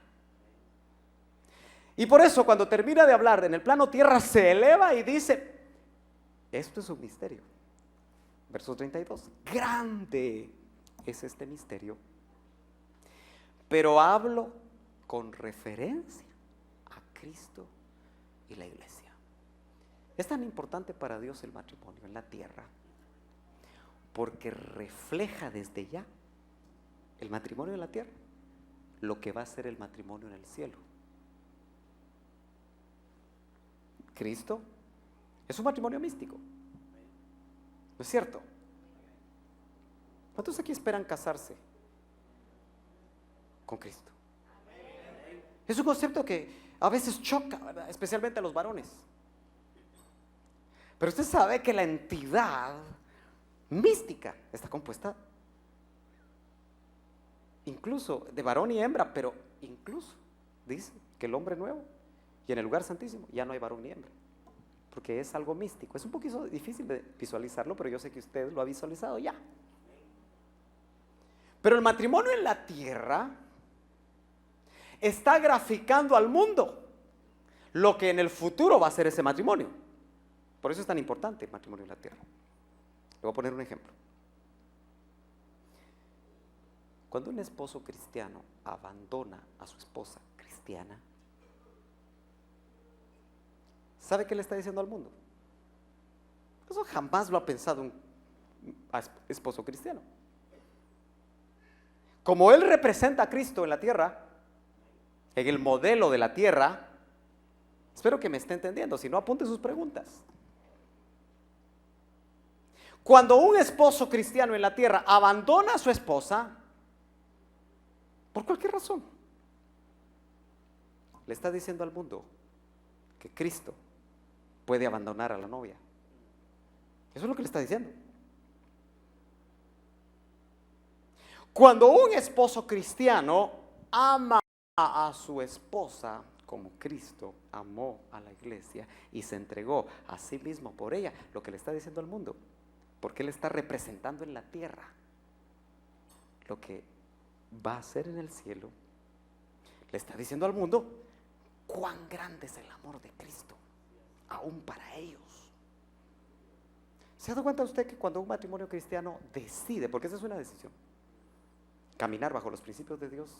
Y por eso cuando termina de hablar en el plano tierra, se eleva y dice: esto es un misterio. Verso 32, grande es este misterio, pero hablo con referencia a Cristo y la iglesia. Es tan importante para Dios el matrimonio en la tierra porque refleja desde ya el matrimonio en la tierra lo que va a ser el matrimonio en el cielo. Cristo es un matrimonio místico, ¿no es cierto? ¿Cuántos aquí esperan casarse con Cristo? Es un concepto que a veces choca, ¿verdad? Especialmente a los varones. Pero usted sabe que la entidad mística está compuesta incluso de varón y hembra, pero incluso dice que el hombre nuevo y en el lugar santísimo ya no hay varón ni hembra, porque es algo místico. Es un poquito difícil de visualizarlo, pero yo sé que usted lo ha visualizado ya. Pero el matrimonio en la tierra está graficando al mundo lo que en el futuro va a ser ese matrimonio. Por eso es tan importante el matrimonio en la tierra. Le voy a poner un ejemplo. Cuando un esposo cristiano abandona a su esposa cristiana, ¿sabe qué le está diciendo al mundo? Eso jamás lo ha pensado un esposo cristiano. Como él representa a Cristo en la tierra, en el modelo de la tierra, espero que me esté entendiendo, si no apunte sus preguntas. Cuando un esposo cristiano en la tierra abandona a su esposa, por cualquier razón, le está diciendo al mundo que Cristo puede abandonar a la novia. Eso es lo que le está diciendo. Cuando un esposo cristiano ama a su esposa como Cristo amó a la iglesia y se entregó a sí mismo por ella, lo que le está diciendo al mundo, porque él está representando en la tierra lo que va a ser en el cielo, le está diciendo al mundo cuán grande es el amor de Cristo, aún para ellos. ¿Se ha dado cuenta usted que cuando un matrimonio cristiano decide, porque esa es una decisión, caminar bajo los principios de Dios,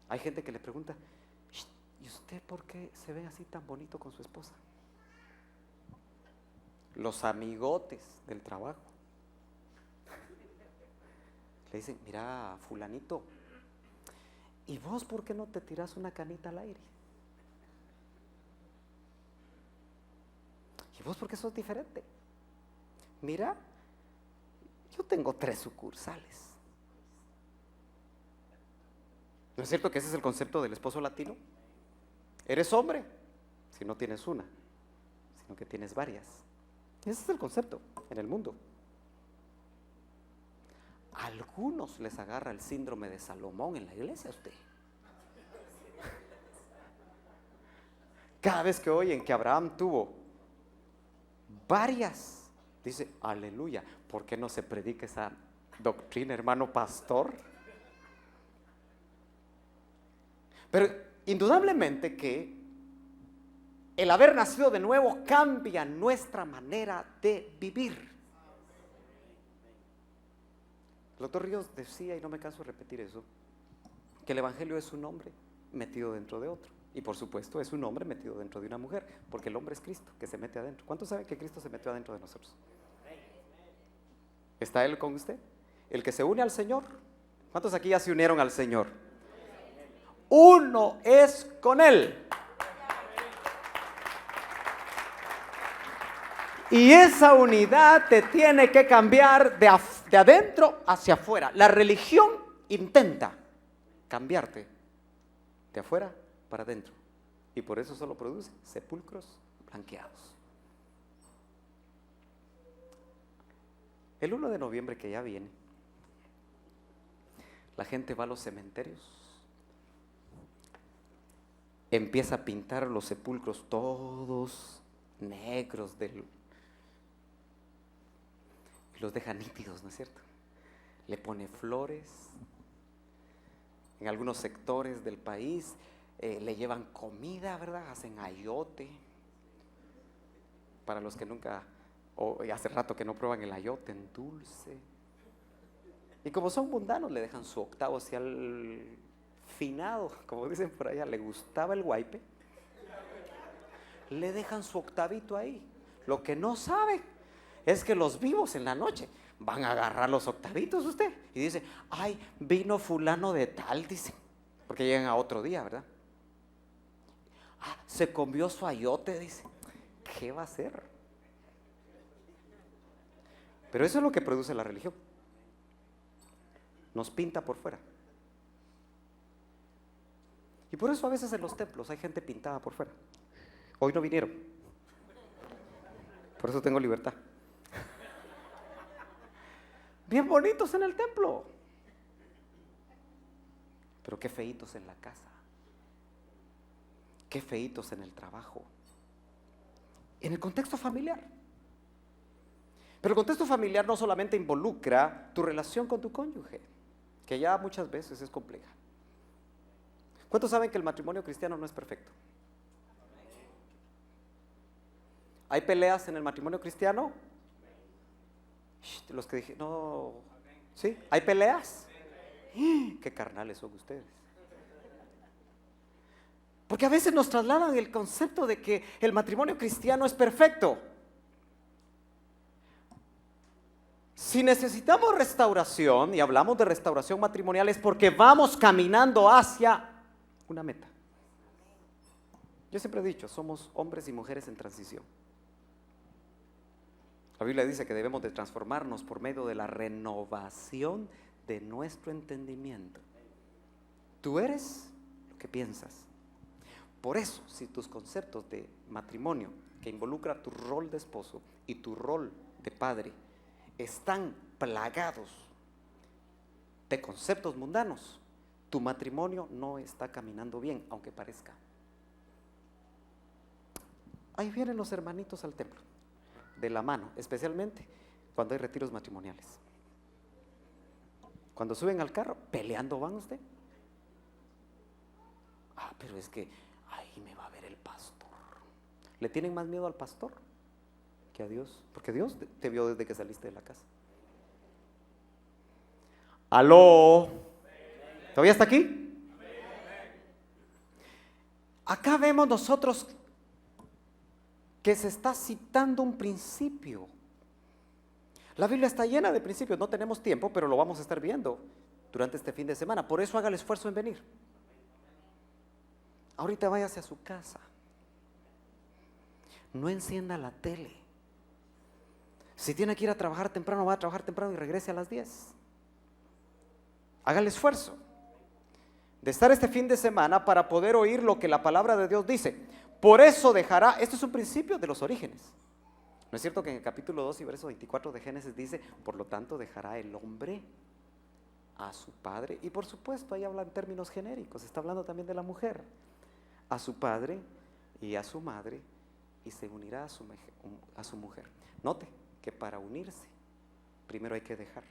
hay gente que le pregunta, ¿y usted por qué se ve así tan bonito con su esposa? Los amigotes del trabajo le dicen, mira, fulanito, ¿y vos por qué no te tirás una canita al aire? ¿Y vos por qué sos diferente? Mira, yo tengo 3 sucursales. ¿No es cierto que ese es el concepto del esposo latino? Eres hombre si no tienes una, sino que tienes varias. Ese es el concepto en el mundo. A algunos les agarra el síndrome de Salomón en la iglesia, usted. Cada vez que oyen que Abraham tuvo varias, dice, aleluya. ¿Por qué no se predica esa doctrina, hermano pastor? Pero indudablemente que el haber nacido de nuevo cambia nuestra manera de vivir. El doctor Ríos decía, y no me canso de repetir eso, que el evangelio es un hombre metido dentro de otro. Y por supuesto es un hombre metido dentro de una mujer, porque el hombre es Cristo, que se mete adentro. ¿Cuántos saben que Cristo se metió adentro de nosotros? ¿Está Él con usted? El que se une al Señor. ¿Cuántos aquí ya se unieron al Señor? Uno es con Él. Y esa unidad te tiene que cambiar de adentro hacia afuera. La religión intenta cambiarte de afuera para adentro. Y por eso solo produce sepulcros blanqueados. El 1 de noviembre que ya viene, la gente va a los cementerios, empieza a pintar los sepulcros todos negros los deja nítidos, ¿no es cierto? Le pone flores. En algunos sectores del país le llevan comida, ¿verdad? Hacen ayote. Para los que nunca, o hace rato que no prueban el ayote en dulce. Y como son mundanos, le dejan su octavo hacia el finado, como dicen por allá, le gustaba el guaype. Le dejan su octavito ahí. Lo que no sabe es que los vivos en la noche van a agarrar los octavitos usted y dice, ay, vino fulano de tal, dice, porque llegan a otro día, ¿verdad? Ah, se comió su ayote, dice. ¿Qué va a hacer? Pero eso es lo que produce la religión. Nos pinta por fuera. Y por eso a veces en los templos hay gente pintada por fuera. Hoy no vinieron. Por eso tengo libertad. Bien bonitos en el templo. Pero qué feitos en la casa, qué feitos en el trabajo, en el contexto familiar. Pero el contexto familiar no solamente involucra tu relación con tu cónyuge, que ya muchas veces es compleja. ¿Cuántos saben que el matrimonio cristiano no es perfecto? ¿Hay peleas en el matrimonio cristiano? Los que dije, no, ¿sí? ¿Hay peleas? ¡Qué carnales son ustedes! Porque a veces nos trasladan el concepto de que el matrimonio cristiano es perfecto. Si necesitamos restauración, y hablamos de restauración matrimonial, es porque vamos caminando hacia una meta. Yo siempre he dicho, somos hombres y mujeres en transición. La Biblia dice que debemos de transformarnos por medio de la renovación de nuestro entendimiento. Tú eres lo que piensas. Por eso, si tus conceptos de matrimonio, que involucra tu rol de esposo y tu rol de padre, están plagados de conceptos mundanos, tu matrimonio no está caminando bien, aunque parezca. Ahí vienen los hermanitos al templo, de la mano, especialmente cuando hay retiros matrimoniales. Cuando suben al carro, peleando van usted. Pero es que ahí me va a ver el pastor. ¿Le tienen más miedo al pastor que a Dios? Porque Dios te vio desde que saliste de la casa. ¿Aló? ¿Todavía está aquí? Acá vemos nosotros que se está citando un principio. La Biblia está llena de principios, no tenemos tiempo, pero lo vamos a estar viendo durante este fin de semana. Por eso haga el esfuerzo en venir. Ahorita váyase a su casa. No encienda la tele. Si tiene que ir a trabajar temprano, va a trabajar temprano y regrese a las 10. Haga el esfuerzo de estar este fin de semana para poder oír lo que la palabra de Dios dice. Por eso dejará, esto es un principio de los orígenes. ¿No es cierto que en el capítulo 2 y verso 24 de Génesis dice, por lo tanto dejará el hombre a su padre? Y por supuesto ahí habla en términos genéricos, está hablando también de la mujer. A su padre y a su madre, y se unirá a su mujer. Note que para unirse, primero hay que dejar.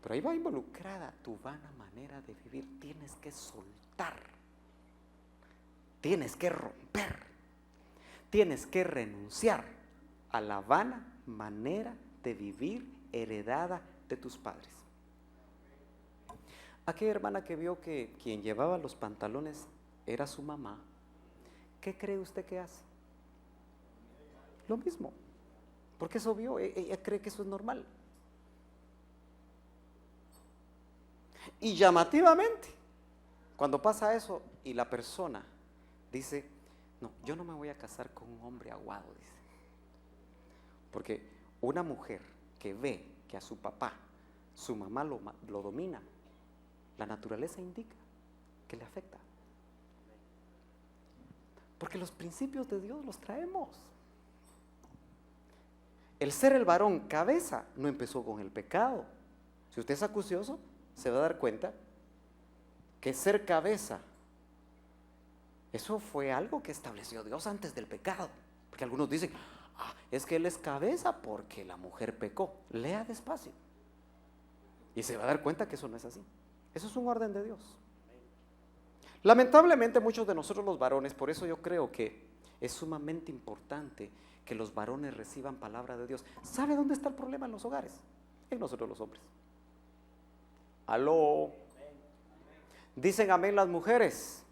Pero ahí va involucrada tu vana manera de vivir. Tienes que soltar. Tienes que romper. Tienes que renunciar a la vana manera de vivir heredada de tus padres. Aquella hermana que vio que quien llevaba los pantalones era su mamá, ¿qué cree usted que hace? Lo mismo, porque eso vio, ella cree que eso es normal. Y llamativamente, cuando pasa eso y la persona dice, no, yo no me voy a casar con un hombre aguado, dice. Porque una mujer que ve que a su papá, su mamá lo domina, la naturaleza indica que le afecta. Porque los principios de Dios los traemos. El ser el varón cabeza no empezó con el pecado. Si usted es acucioso, se va a dar cuenta que ser cabeza, eso fue algo que estableció Dios antes del pecado. Porque algunos dicen, es que él es cabeza porque la mujer pecó. Lea despacio y se va a dar cuenta que eso no es así. Eso es un orden de Dios. Lamentablemente muchos de nosotros los varones, por eso yo creo que es sumamente importante que los varones reciban palabra de Dios. ¿Sabe dónde está el problema en los hogares? En nosotros los hombres. ¿Aló? Dicen amén las mujeres.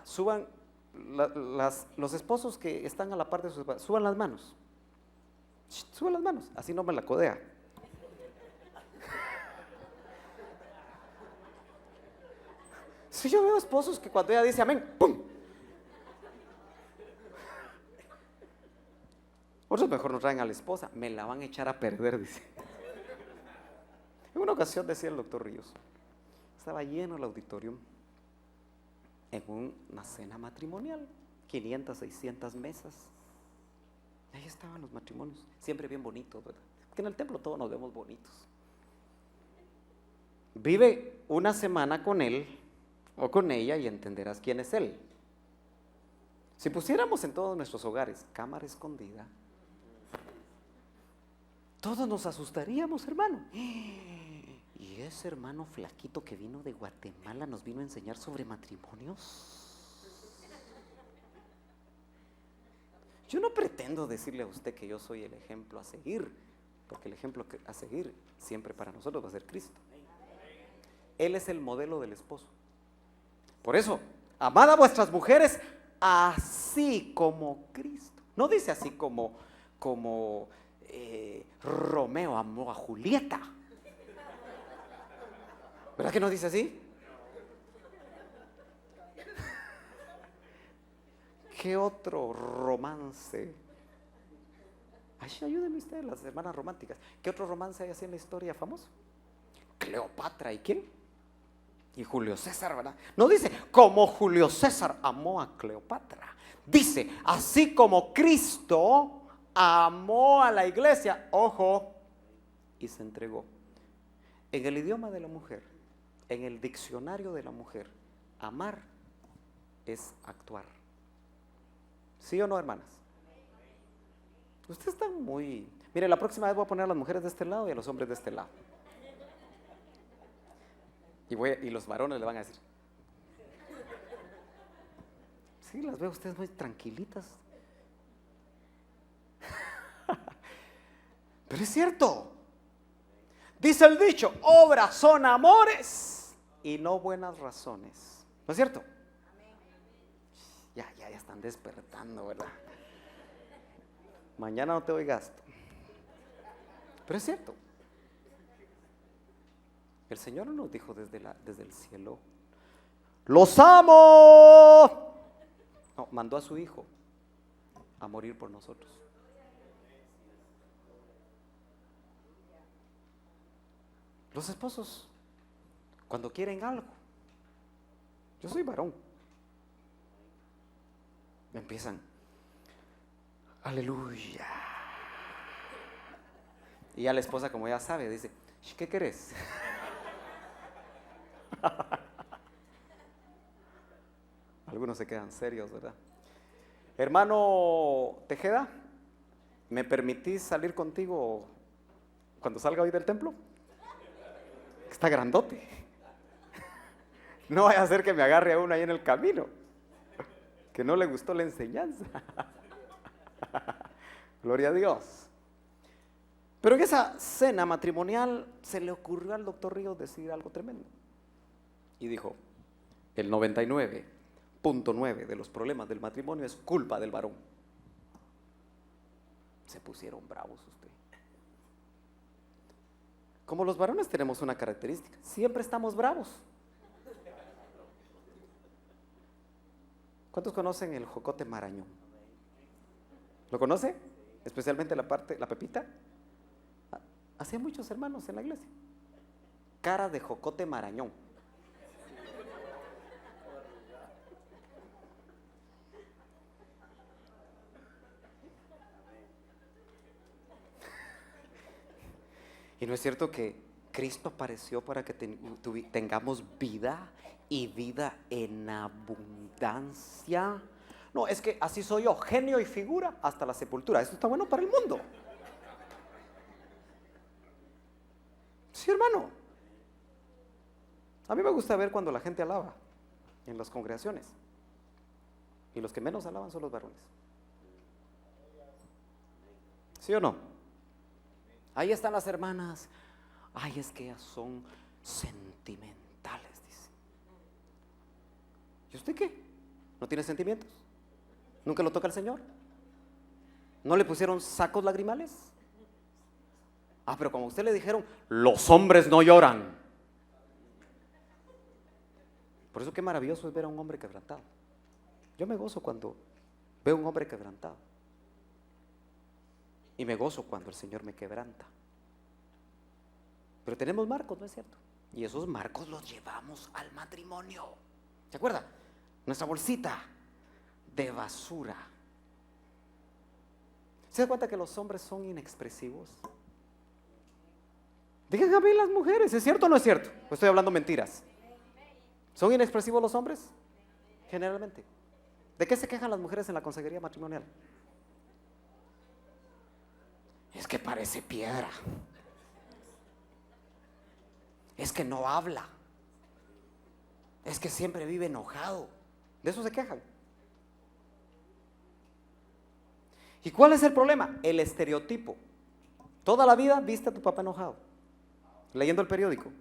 Suban los esposos que están a la par de sus esposas, suban las manos. Suban las manos, así no me la codea. Si yo veo esposos que cuando ella dice amén, ¡pum! Otros mejor no traen a la esposa, me la van a echar a perder, dice. En una ocasión decía el doctor Ríos, estaba lleno el auditorio en una cena matrimonial, 500, 600 mesas. Y ahí estaban los matrimonios, siempre bien bonitos, ¿verdad? Porque en el templo todos nos vemos bonitos. Vive una semana con él o con ella y entenderás quién es él. Si pusiéramos en todos nuestros hogares cámara escondida, todos nos asustaríamos, hermano. Y ese hermano flaquito que vino de Guatemala nos vino a enseñar sobre matrimonios. Yo no pretendo decirle a usted que yo soy el ejemplo a seguir, porque el ejemplo a seguir siempre para nosotros va a ser Cristo. Él es el modelo del esposo. Por eso, amad a vuestras mujeres así como Cristo. No dice así como Romeo amó a Julieta. ¿Verdad que no dice así? ¿Qué otro romance? Ay, ayúdenme ustedes, las hermanas románticas. ¿Qué otro romance hay así en la historia famoso? Cleopatra, ¿y quién? Y Julio César, ¿verdad? No dice, como Julio César amó a Cleopatra. Dice, así como Cristo amó a la iglesia, ojo, y se entregó. En el idioma de la mujer, en el diccionario de la mujer, amar es actuar. ¿Sí o no, hermanas? Ustedes están muy... Mire, la próxima vez voy a poner a las mujeres de este lado y a los hombres de este lado. Y los varones le van a decir. Sí, las veo ustedes muy tranquilitas. Pero es cierto. Dice el dicho, obras son amores y no buenas razones. ¿No es cierto? Ya están despertando, ¿verdad? Mañana no te doy gasto. Pero es cierto. El Señor nos dijo desde el cielo, ¡los amo! No, mandó a su Hijo a morir por nosotros. Los esposos, cuando quieren algo, yo soy varón, me empiezan, aleluya. Y ya la esposa, como ya sabe, dice, ¿qué querés? Algunos se quedan serios, ¿verdad? Hermano Tejeda, ¿me permitís salir contigo cuando salga hoy del templo? Está grandote. No vaya a ser que me agarre a uno ahí en el camino, que no le gustó la enseñanza. Gloria a Dios. Pero en esa cena matrimonial se le ocurrió al doctor Ríos decir algo tremendo. Y dijo, el 99.9 de los problemas del matrimonio es culpa del varón. Se pusieron bravos ustedes. Como los varones tenemos una característica, siempre estamos bravos. ¿Cuántos conocen el jocote marañón? ¿Lo conoce? Especialmente la pepita. Hacía muchos hermanos en la iglesia. Cara de jocote marañón. Y no es cierto que Cristo apareció para que tengamos vida y vida en abundancia. No, es que así soy yo, genio y figura hasta la sepultura. Esto está bueno para el mundo. Sí, hermano. A mí me gusta ver cuando la gente alaba en las congregaciones. Y los que menos alaban son los varones. ¿Sí o no? Ahí están las hermanas. Ay, es que ellas son sentimentales, dice. ¿Y usted qué? ¿No tiene sentimientos? ¿Nunca lo toca el Señor? ¿No le pusieron sacos lagrimales? Ah, pero como a usted le dijeron, los hombres no lloran. Por eso qué maravilloso es ver a un hombre quebrantado. Yo me gozo cuando veo a un hombre quebrantado. Y me gozo cuando el Señor me quebranta. Pero tenemos marcos, ¿no es cierto? Y esos marcos los llevamos al matrimonio. ¿Se acuerda? Nuestra bolsita de basura. ¿Se da cuenta que los hombres son inexpresivos? Digan a mí las mujeres, ¿es cierto o no es cierto? ¿O estoy hablando mentiras? ¿Son inexpresivos los hombres? Generalmente. ¿De qué se quejan las mujeres en la consejería matrimonial? Es que parece piedra. Es que no habla. Es que siempre vive enojado. De eso se quejan. ¿Y cuál es el problema? El estereotipo. Toda la vida viste a tu papá enojado, leyendo el periódico.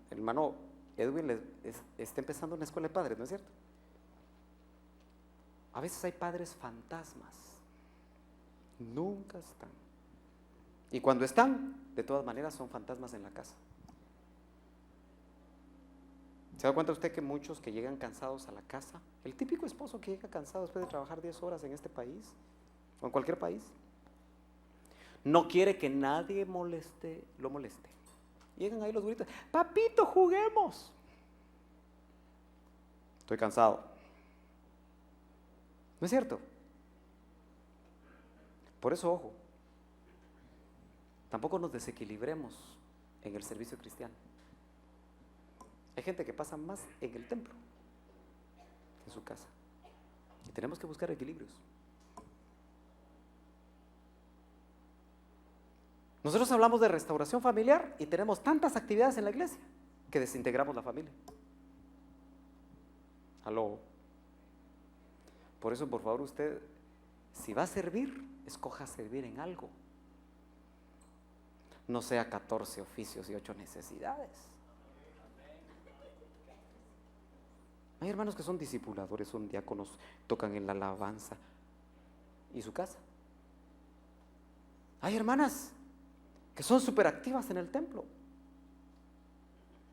Hermano Edwin está empezando en la escuela de padres, ¿no es cierto? A veces hay padres fantasmas. Nunca están. Y cuando están, de todas maneras son fantasmas en la casa. ¿Se da cuenta usted que muchos que llegan cansados a la casa, el típico esposo que llega cansado después de trabajar 10 horas en este país, o en cualquier país, no quiere que nadie lo moleste? Llegan ahí los gritos, papito, juguemos. Estoy cansado. ¿No es cierto? Por eso, ojo, tampoco nos desequilibremos en el servicio cristiano. Hay gente que pasa más en el templo que en su casa. Y tenemos que buscar equilibrios. Nosotros hablamos de restauración familiar y tenemos tantas actividades en la iglesia que desintegramos la familia. Aló. Por eso, por favor, usted, si va a servir, escoja servir en algo. No sea 14 oficios y 8 necesidades. Hay hermanos que son discipuladores, son diáconos, tocan en la alabanza. ¿Y su casa? Hay hermanas que son súper activas en el templo.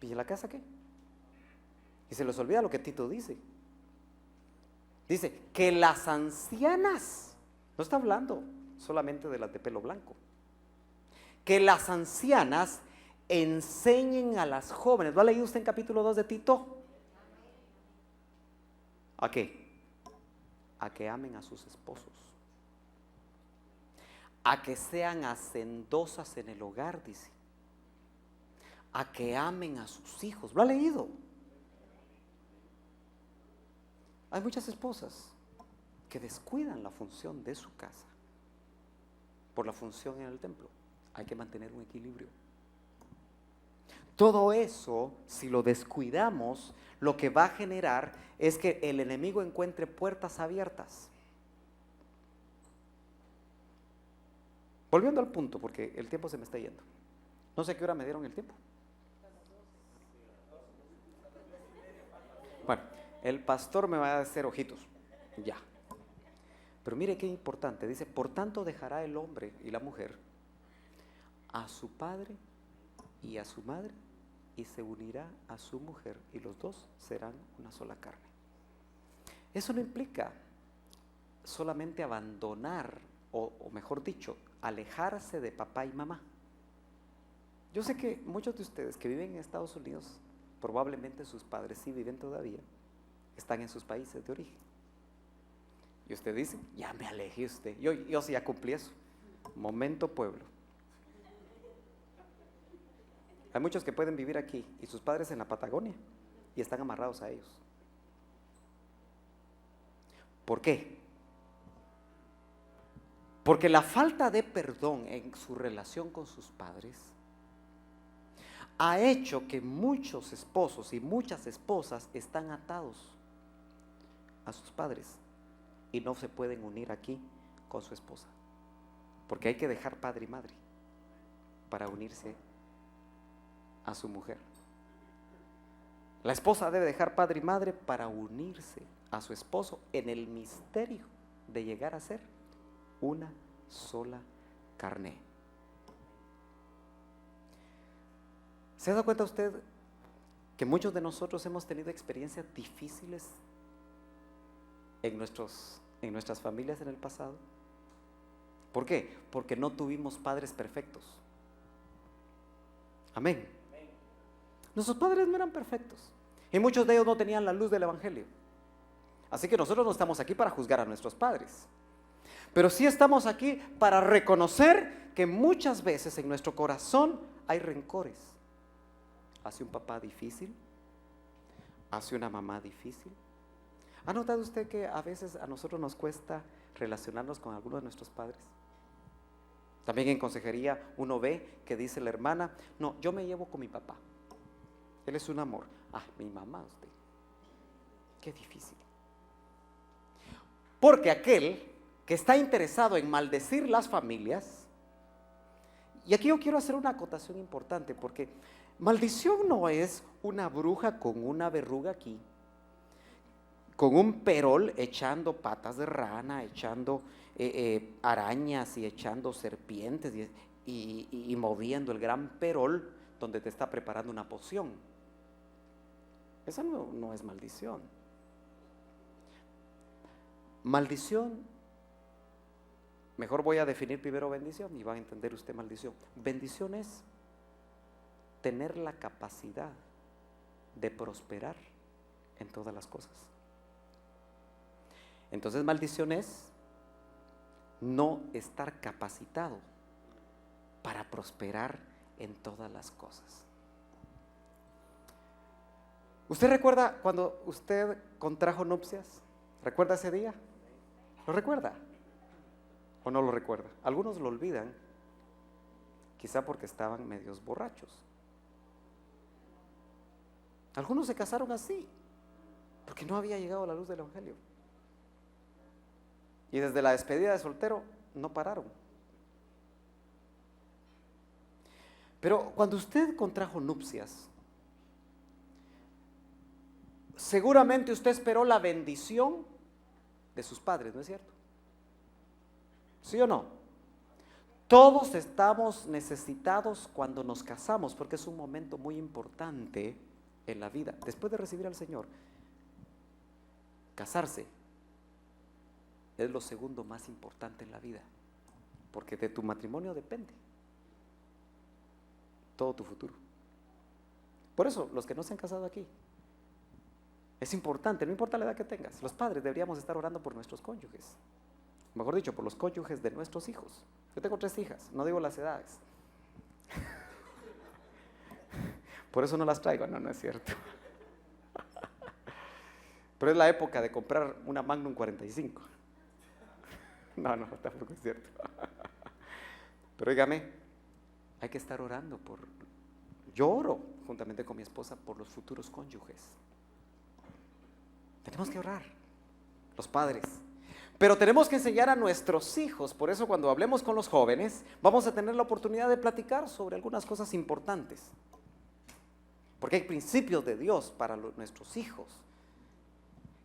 ¿Y en la casa qué? Y se les olvida lo que Tito dice. Dice que las ancianas, no está hablando solamente de las de pelo blanco, que las ancianas enseñen a las jóvenes. ¿Lo ha leído usted en capítulo 2 de Tito? ¿A qué? A que amen a sus esposos, a que sean hacendosas en el hogar, dice, a que amen a sus hijos. ¿Lo ha leído? Hay muchas esposas que descuidan la función de su casa por la función en el templo. Hay que mantener un equilibrio. Todo eso, si lo descuidamos, lo que va a generar es que el enemigo encuentre puertas abiertas. Volviendo al punto, porque el tiempo se me está yendo. No sé a qué hora me dieron el tiempo. Bueno, el pastor me va a hacer ojitos. Ya. Pero mire qué importante. Dice, por tanto dejará el hombre y la mujer a su padre y a su madre, y se unirá a su mujer, y los dos serán una sola carne. Eso no implica solamente abandonar, o mejor dicho, alejarse de papá y mamá. Yo sé que muchos de ustedes que viven en Estados Unidos, probablemente sus padres sí viven todavía, están en sus países de origen. Y usted dice, ya me alejé usted. Yo sí ya cumplí eso. Momento pueblo. Hay muchos que pueden vivir aquí y sus padres en la Patagonia y están amarrados a ellos. ¿Por qué? Porque la falta de perdón en su relación con sus padres ha hecho que muchos esposos y muchas esposas están atados a sus padres y no se pueden unir aquí con su esposa, porque hay que dejar padre y madre para unirse a su mujer. La esposa debe dejar padre y madre para unirse a su esposo en el misterio de llegar a ser una sola carne. ¿Se ha dado cuenta usted que muchos de nosotros hemos tenido experiencias difíciles en nuestras familias en el pasado? ¿Por qué? Porque no tuvimos padres perfectos. Amén. Nuestros padres no eran perfectos y muchos de ellos no tenían la luz del evangelio. Así que nosotros no estamos aquí para juzgar a nuestros padres. Pero sí estamos aquí para reconocer que muchas veces en nuestro corazón hay rencores hacia un papá difícil, hacia una mamá difícil. ¿Ha notado usted que a veces a nosotros nos cuesta relacionarnos con algunos de nuestros padres? También en consejería uno ve que dice la hermana, no, yo me llevo con mi papá, él es un amor. Ah, mi mamá, usted, qué difícil. Porque aquel que está interesado en maldecir las familias, y aquí yo quiero hacer una acotación importante, porque maldición no es una bruja con una verruga aquí, con un perol echando patas de rana, echando arañas y echando serpientes y moviendo el gran perol donde te está preparando una poción. Esa no es maldición. Maldición, mejor voy a definir primero bendición y va a entender usted maldición. Bendición es tener la capacidad de prosperar en todas las cosas. Entonces maldición es no estar capacitado para prosperar en todas las cosas. ¿Usted recuerda cuando usted contrajo nupcias? ¿Recuerda ese día? ¿Lo recuerda? ¿O no lo recuerda? Algunos lo olvidan, quizá porque estaban medios borrachos. Algunos se casaron así, porque no había llegado la luz del Evangelio. Y desde la despedida de soltero no pararon. Pero cuando usted contrajo nupcias, seguramente usted esperó la bendición de sus padres, ¿no es cierto? ¿Sí o no? Todos estamos necesitados cuando nos casamos, porque es un momento muy importante en la vida. Después de recibir al Señor, casarse es lo segundo más importante en la vida, porque de tu matrimonio depende todo tu futuro. Por eso, los que no se han casado aquí, es importante, no importa la edad que tengas, los padres deberíamos estar orando por nuestros cónyuges, mejor dicho, por los cónyuges de nuestros hijos. Yo tengo 3 hijas, no digo las edades. Por eso no las traigo, no es cierto. Pero es la época de comprar una Magnum 45. No, tampoco es cierto. Pero óigame, hay que estar orando por... Yo oro juntamente con mi esposa por los futuros cónyuges. Tenemos que orar, los padres. Pero tenemos que enseñar a nuestros hijos. Por eso cuando hablemos con los jóvenes, vamos a tener la oportunidad de platicar sobre algunas cosas importantes. Porque hay principios de Dios para nuestros hijos,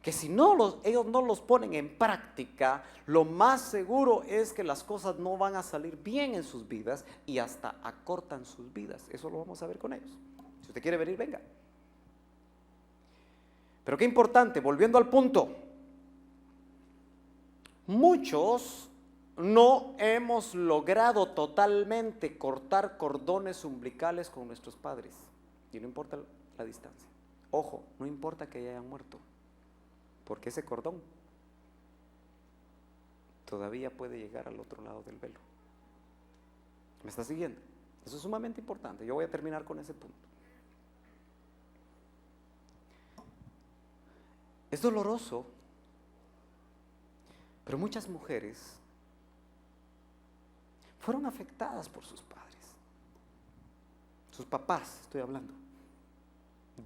que si ellos no los ponen en práctica, lo más seguro es que las cosas no van a salir bien en sus vidas y hasta acortan sus vidas. Eso lo vamos a ver con ellos. Si usted quiere venir, venga. Pero qué importante, volviendo al punto, muchos no hemos logrado totalmente cortar cordones umbilicales con nuestros padres, y no importa la distancia. Ojo, no importa que hayan muerto, porque ese cordón todavía puede llegar al otro lado del velo. ¿Me está siguiendo? Eso es sumamente importante. Yo voy a terminar con ese punto. Es doloroso, pero muchas mujeres fueron afectadas por sus padres, sus papás, estoy hablando,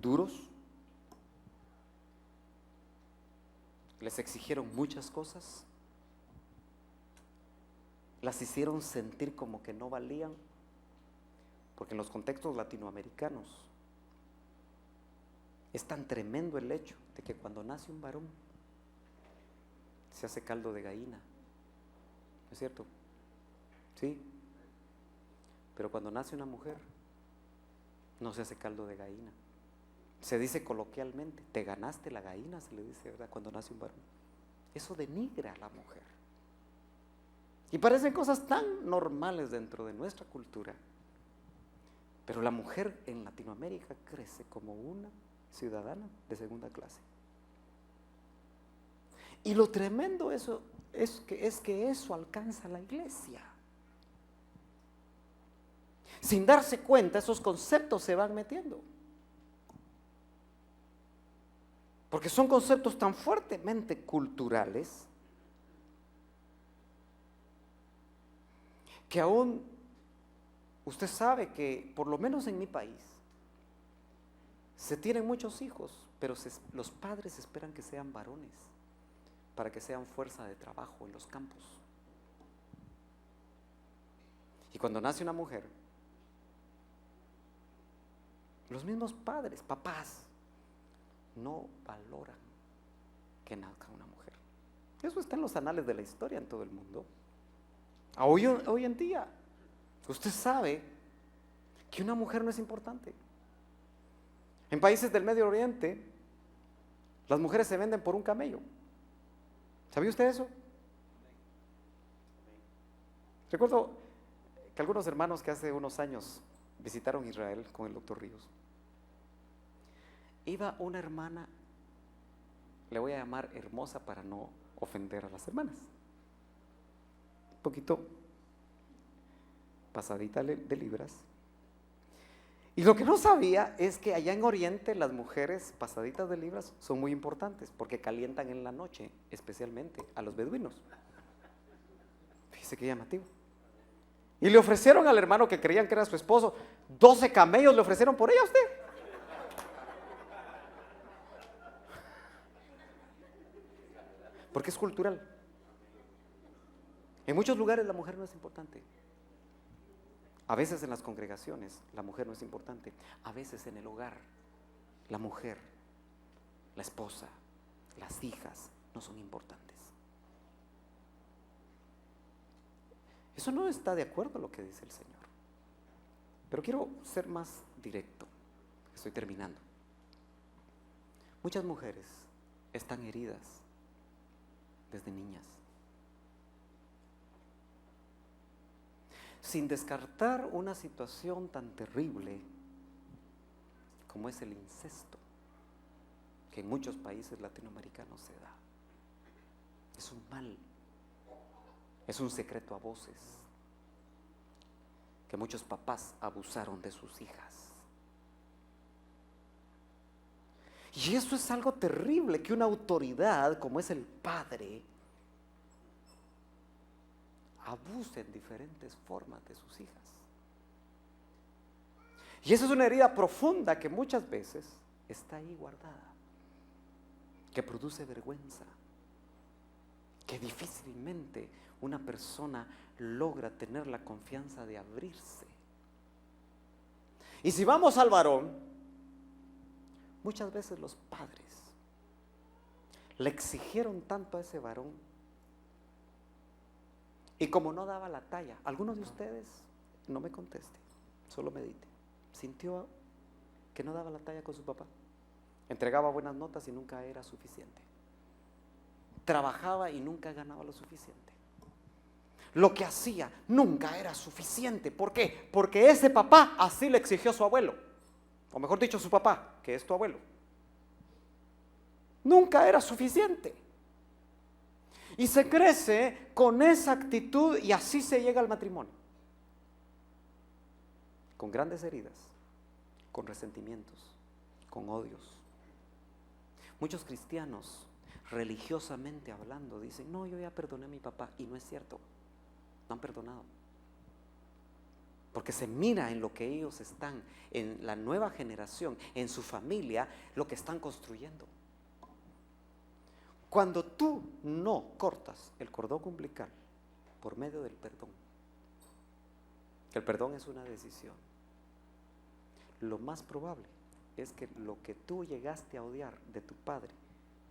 duros. Les exigieron muchas cosas, las hicieron sentir como que no valían, porque en los contextos latinoamericanos es tan tremendo el hecho de que cuando nace un varón se hace caldo de gallina, ¿no es cierto? Sí, pero cuando nace una mujer no se hace caldo de gallina. Se dice coloquialmente, te ganaste la gallina, se le dice, ¿verdad? Cuando nace un varón. Eso denigra a la mujer. Y parecen cosas tan normales dentro de nuestra cultura. Pero la mujer en Latinoamérica crece como una ciudadana de segunda clase. Y lo tremendo eso es que eso alcanza la iglesia. Sin darse cuenta, esos conceptos se van metiendo. Porque son conceptos tan fuertemente culturales que aún usted sabe que, por lo menos en mi país, se tienen muchos hijos, pero los padres esperan que sean varones para que sean fuerza de trabajo en los campos. Y cuando nace una mujer, los mismos padres, papás, no valoran que nazca una mujer. Eso está en los anales de la historia en todo el mundo. Hoy en día, usted sabe que una mujer no es importante. En países del Medio Oriente, las mujeres se venden por un camello. ¿Sabía usted eso? Recuerdo que algunos hermanos que hace unos años visitaron Israel con el doctor Ríos, iba una hermana, le voy a llamar hermosa para no ofender a las hermanas, un poquito pasadita de libras. Y lo que no sabía es que allá en Oriente las mujeres pasaditas de libras son muy importantes porque calientan en la noche, especialmente a los beduinos. Fíjese qué llamativo. Y le ofrecieron al hermano que creían que era su esposo, 12 camellos le ofrecieron por ella a usted. Porque es cultural. En muchos lugares la mujer no es importante. A veces en las congregaciones la mujer no es importante. A veces en el hogar la mujer, la esposa, las hijas no son importantes. Eso no está de acuerdo a lo que dice el Señor. Pero quiero ser más directo. Estoy terminando. Muchas mujeres están heridas desde niñas. Sin descartar una situación tan terrible como es el incesto, que en muchos países latinoamericanos se da. Es un mal, es un secreto a voces, que muchos papás abusaron de sus hijas. Y eso es algo terrible, que una autoridad como es el padre abuse en diferentes formas de sus hijas. Y esa es una herida profunda que muchas veces está ahí guardada, que produce vergüenza, que difícilmente una persona logra tener la confianza de abrirse. Y si vamos al varón, muchas veces los padres le exigieron tanto a ese varón, y como no daba la talla, algunos de ustedes, no me conteste, solo medite, sintió que no daba la talla con su papá, entregaba buenas notas y nunca era suficiente, trabajaba y nunca ganaba lo suficiente, lo que hacía nunca era suficiente. ¿Por qué? Porque ese papá así le exigió a su abuelo, o mejor dicho su papá, que es tu abuelo. Nunca era suficiente. Y se crece con esa actitud y así se llega al matrimonio. Con grandes heridas, con resentimientos, con odios. Muchos cristianos, religiosamente hablando, dicen, no, yo ya perdoné a mi papá. Y no es cierto, no han perdonado. Porque se mira en lo que ellos están, en la nueva generación, en su familia, lo que están construyendo. Cuando tú no cortas el cordón umbilical por medio del perdón, el perdón es una decisión, lo más probable es que lo que tú llegaste a odiar de tu padre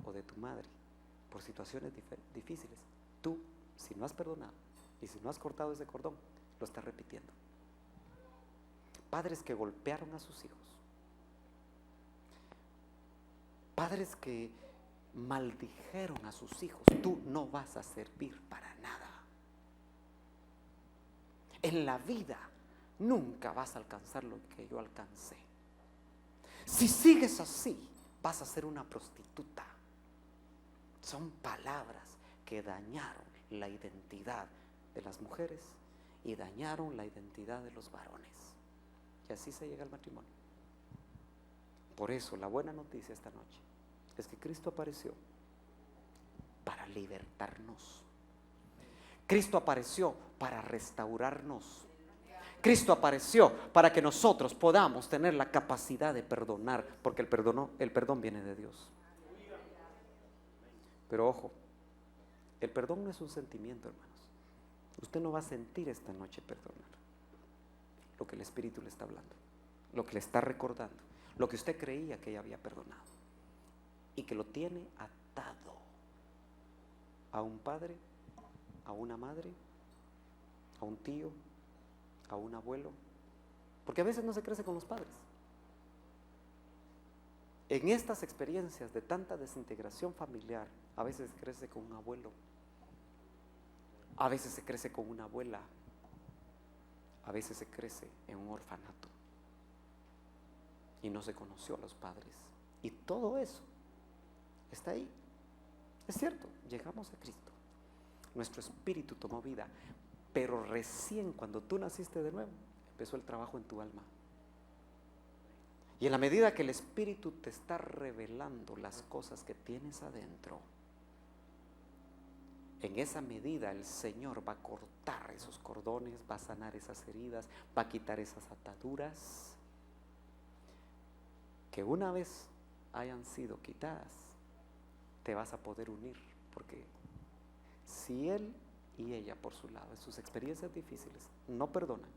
o de tu madre por situaciones difíciles, tú, si no has perdonado y si no has cortado ese cordón, lo estás repitiendo. Padres que golpearon a sus hijos, padres que maldijeron a sus hijos, tú no vas a servir para nada. En la vida nunca vas a alcanzar lo que yo alcancé. Si sigues así, vas a ser una prostituta. Son palabras que dañaron la identidad de las mujeres y dañaron la identidad de los varones. Y así se llega al matrimonio. Por eso la buena noticia esta noche es que Cristo apareció para libertarnos. Cristo apareció para restaurarnos. Cristo apareció para que nosotros podamos tener la capacidad de perdonar, porque el perdón viene de Dios. Pero ojo, el perdón no es un sentimiento, hermanos. Usted no va a sentir esta noche perdonar lo que el Espíritu le está hablando, lo que le está recordando, lo que usted creía que ya había perdonado y que lo tiene atado a un padre, a una madre, a un tío, a un abuelo, porque a veces no se crece con los padres. En estas experiencias de tanta desintegración familiar, a veces se crece con un abuelo, a veces se crece con una abuela, a veces se crece en un orfanato y no se conoció a los padres. Y todo eso está ahí. Es cierto, llegamos a Cristo, nuestro espíritu tomó vida, pero recién cuando tú naciste de nuevo, empezó el trabajo en tu alma. Y en la medida que el Espíritu te está revelando las cosas que tienes adentro, en esa medida el Señor va a cortar esos cordones, va a sanar esas heridas, va a quitar esas ataduras, que una vez hayan sido quitadas, te vas a poder unir, porque si él y ella por su lado, en sus experiencias difíciles, no perdonan,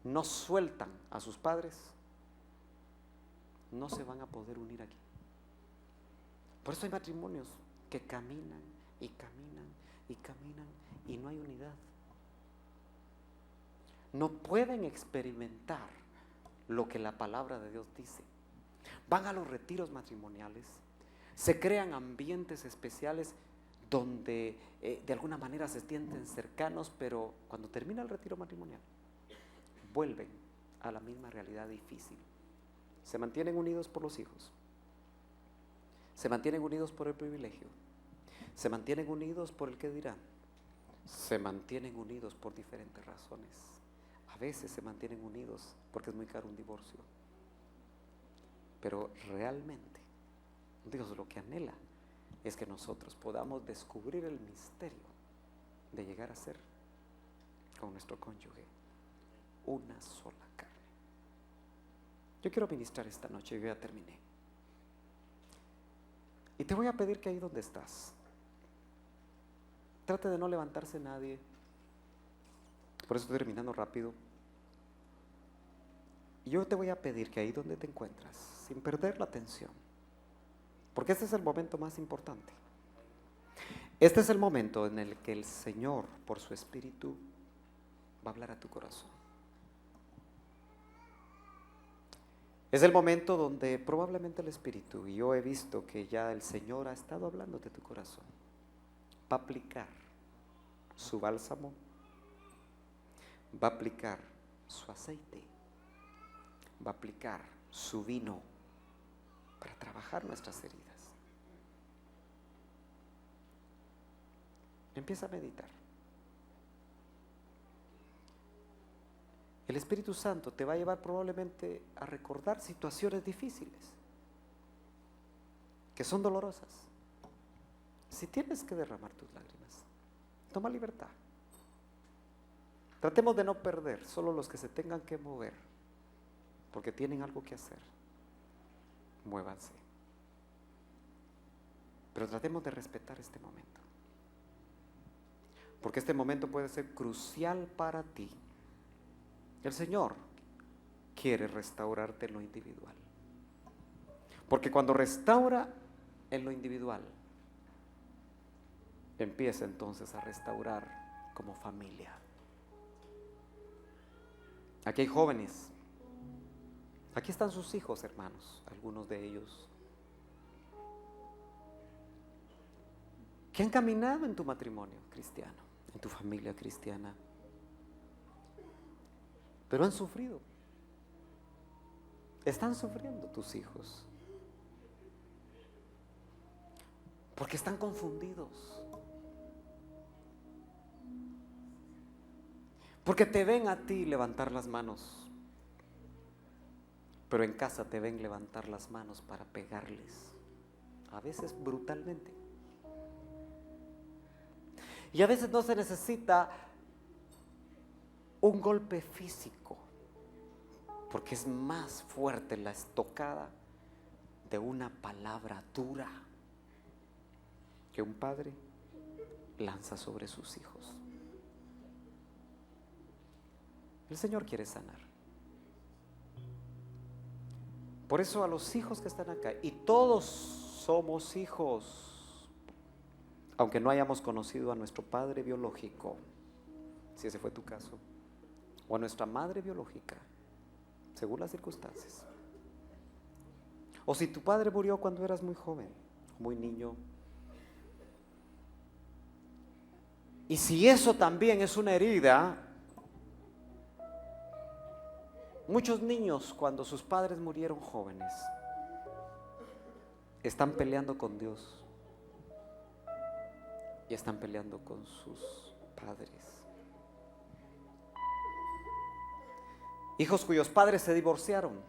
no sueltan a sus padres, no se van a poder unir aquí. Por eso hay matrimonios que caminan y caminan y caminan y no hay unidad. No pueden experimentar lo que la palabra de Dios dice. Van a los retiros matrimoniales, se crean ambientes especiales donde de alguna manera se sienten cercanos, pero cuando termina el retiro matrimonial, vuelven a la misma realidad difícil. Se mantienen unidos por los hijos, se mantienen unidos por el privilegio, se mantienen unidos por el que dirán, se mantienen unidos por diferentes razones. A veces se mantienen unidos porque es muy caro un divorcio, pero realmente Dios lo que anhela es que nosotros podamos descubrir el misterio de llegar a ser con nuestro cónyuge una sola carne. Yo quiero ministrar esta noche, yo ya terminé. Y te voy a pedir que ahí donde estás, trate de no levantarse nadie. Por eso estoy terminando rápido. Y yo te voy a pedir que ahí donde te encuentras, sin perder la atención, porque este es el momento más importante. Este es el momento en el que el Señor, por su Espíritu, va a hablar a tu corazón. Es el momento donde probablemente el Espíritu, y yo he visto que ya el Señor ha estado hablando de tu corazón, va a aplicar su bálsamo, va a aplicar su aceite, va a aplicar su vino para trabajar nuestras heridas. Empieza a meditar. El Espíritu Santo te va a llevar probablemente a recordar situaciones difíciles, que son dolorosas. Si tienes que derramar tus lágrimas, toma libertad. Tratemos de no perder, solo los que se tengan que mover, porque tienen algo que hacer, muévanse. Pero tratemos de respetar este momento, porque este momento puede ser crucial para ti. El Señor quiere restaurarte en lo individual, porque cuando restaura en lo individual, empieza entonces a restaurar como familia. Aquí hay jóvenes, aquí están sus hijos, hermanos, algunos de ellos, que han caminado en tu matrimonio cristiano, en tu familia cristiana, pero han sufrido. Están sufriendo tus hijos, Porque están confundidos. Porque te ven a ti levantar las manos, pero en casa te ven levantar las manos para pegarles, a veces brutalmente. Y a veces no se necesita un golpe físico, porque es más fuerte la estocada de una palabra dura que un padre lanza sobre sus hijos. El Señor quiere sanar. Por eso a los hijos que están acá, y todos somos hijos, aunque no hayamos conocido a nuestro padre biológico, si ese fue tu caso, o a nuestra madre biológica, según las circunstancias, o si tu padre murió cuando eras muy joven, muy niño, y si eso también es una herida. Muchos niños, cuando sus padres murieron jóvenes, están peleando con Dios y están peleando con sus padres. Hijos cuyos padres se divorciaron.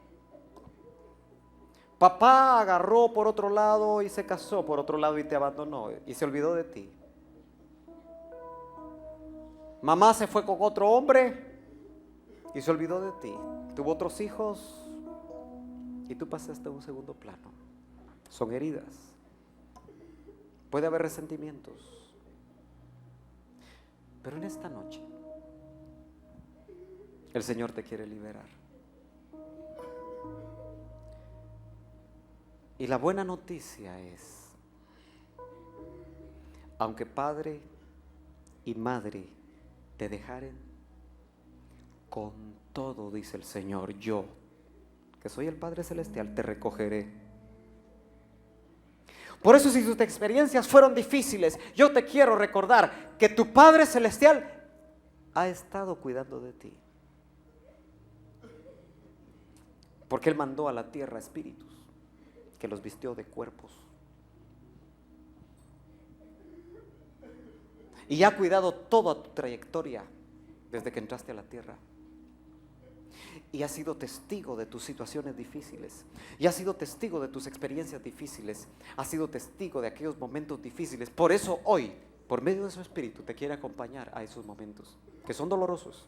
Papá agarró por otro lado y se casó por otro lado y te abandonó y se olvidó de ti. Mamá se fue con otro hombre y se olvidó de ti. Tuvo otros hijos y tú pasaste a un segundo plano. Son heridas. Puede haber resentimientos. Pero en esta noche el Señor te quiere liberar. Y la buena noticia es, aunque padre y madre te dejaren, con todo, dice el Señor, yo, que soy el Padre Celestial, te recogeré. Por eso, si tus experiencias fueron difíciles, yo te quiero recordar que tu Padre Celestial ha estado cuidando de ti. Porque Él mandó a la tierra espíritus que los vistió de cuerpos. Y ha cuidado toda tu trayectoria desde que entraste a la tierra. Y has sido testigo de tus situaciones difíciles. Y has sido testigo de tus experiencias difíciles. Has sido testigo de aquellos momentos difíciles. Por eso hoy, por medio de su Espíritu, te quiere acompañar a esos momentos que son dolorosos.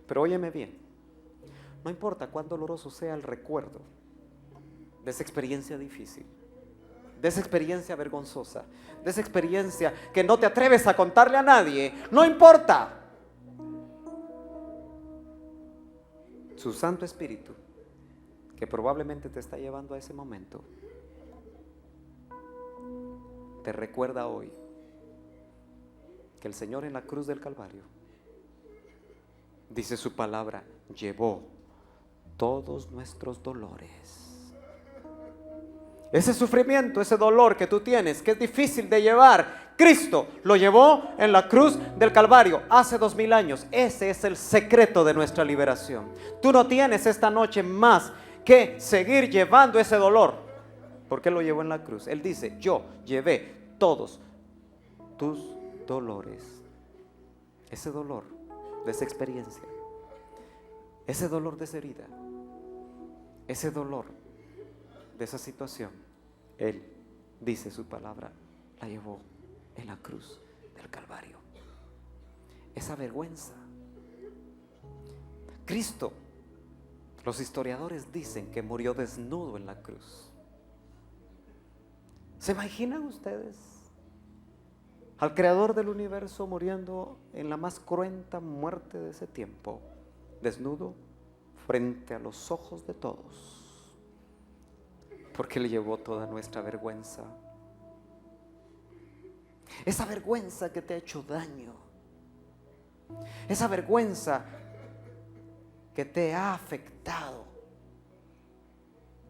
Pero óyeme bien, no importa cuán doloroso sea el recuerdo de esa experiencia difícil, de esa experiencia vergonzosa, de esa experiencia que no te atreves a contarle a nadie, no importa. Su Santo Espíritu, que probablemente te está llevando a ese momento, te recuerda hoy que el Señor en la cruz del Calvario, dice su palabra, llevó todos nuestros dolores. Ese sufrimiento, ese dolor que tú tienes, que es difícil de llevar, Cristo lo llevó en la cruz del Calvario hace 2000 años. Ese es el secreto de nuestra liberación. Tú no tienes esta noche más que seguir llevando ese dolor, porque Él lo llevó en la cruz. Él dice, yo llevé todos tus dolores. Ese dolor de esa experiencia, ese dolor de esa herida, ese dolor de esa situación, Él, dice su palabra, la llevó en la cruz del Calvario. Esa vergüenza. Cristo, los historiadores dicen que murió desnudo en la cruz. ¿Se imaginan ustedes al creador del universo muriendo en la más cruenta muerte de ese tiempo, desnudo frente a los ojos de todos? Porque Él llevó toda nuestra vergüenza. Esa vergüenza que te ha hecho daño. Esa vergüenza que te ha afectado.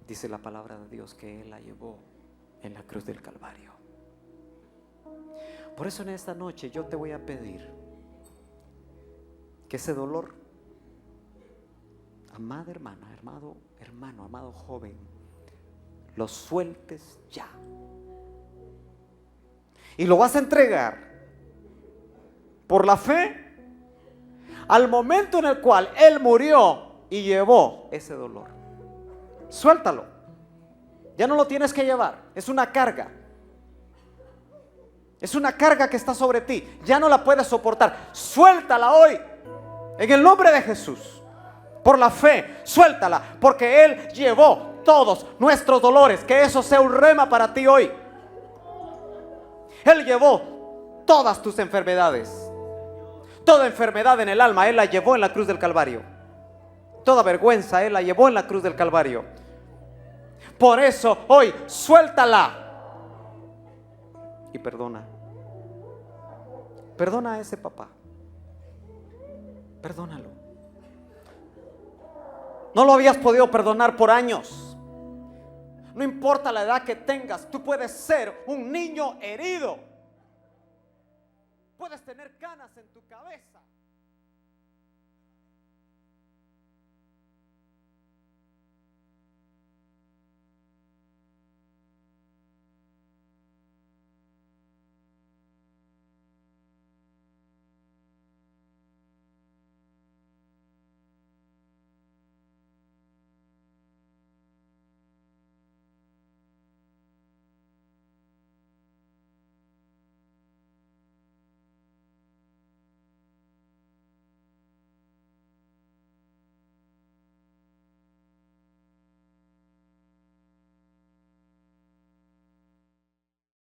Dice la palabra de Dios que Él la llevó en la cruz del Calvario. Por eso en esta noche yo te voy a pedir que ese dolor, amada hermana, amado hermano, amado joven, lo sueltes ya. y lo vas a entregar por la fe al momento en el cual Él murió y llevó ese dolor. Suéltalo. Ya no lo tienes que llevar. Es una carga. Es una carga que está sobre ti. Ya no la puedes soportar. Suéltala hoy. En el nombre de Jesús. Por la fe, suéltala. Porque Él llevó todos nuestros dolores. Que eso sea un rema para ti hoy. Él llevó todas tus enfermedades. Toda enfermedad en el alma Él la llevó en la cruz del Calvario. Toda vergüenza Él la llevó en la cruz del Calvario. Por eso hoy suéltala y perdona. Perdona a ese papá. Perdónalo. No lo habías podido perdonar por años. No importa la edad que tengas, tú puedes ser un niño herido. Puedes tener canas en tu cabeza.